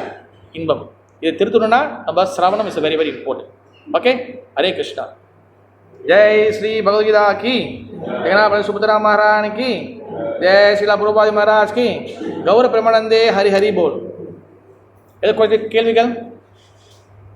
இன்பம். இதை திருத்தணும்னா நம்ம சிரவணம் is very very important. Okay, Hare Krishna. ஜெய் ஸ்ரீ பகவத்கீதா की, जगन्नाथ सुभद्रा महारानी की, जय श्रीला प्रभुपाद महाराज की, गौर प्रेमानंदे हरि हरि बोल. कोई கேள்விகள்?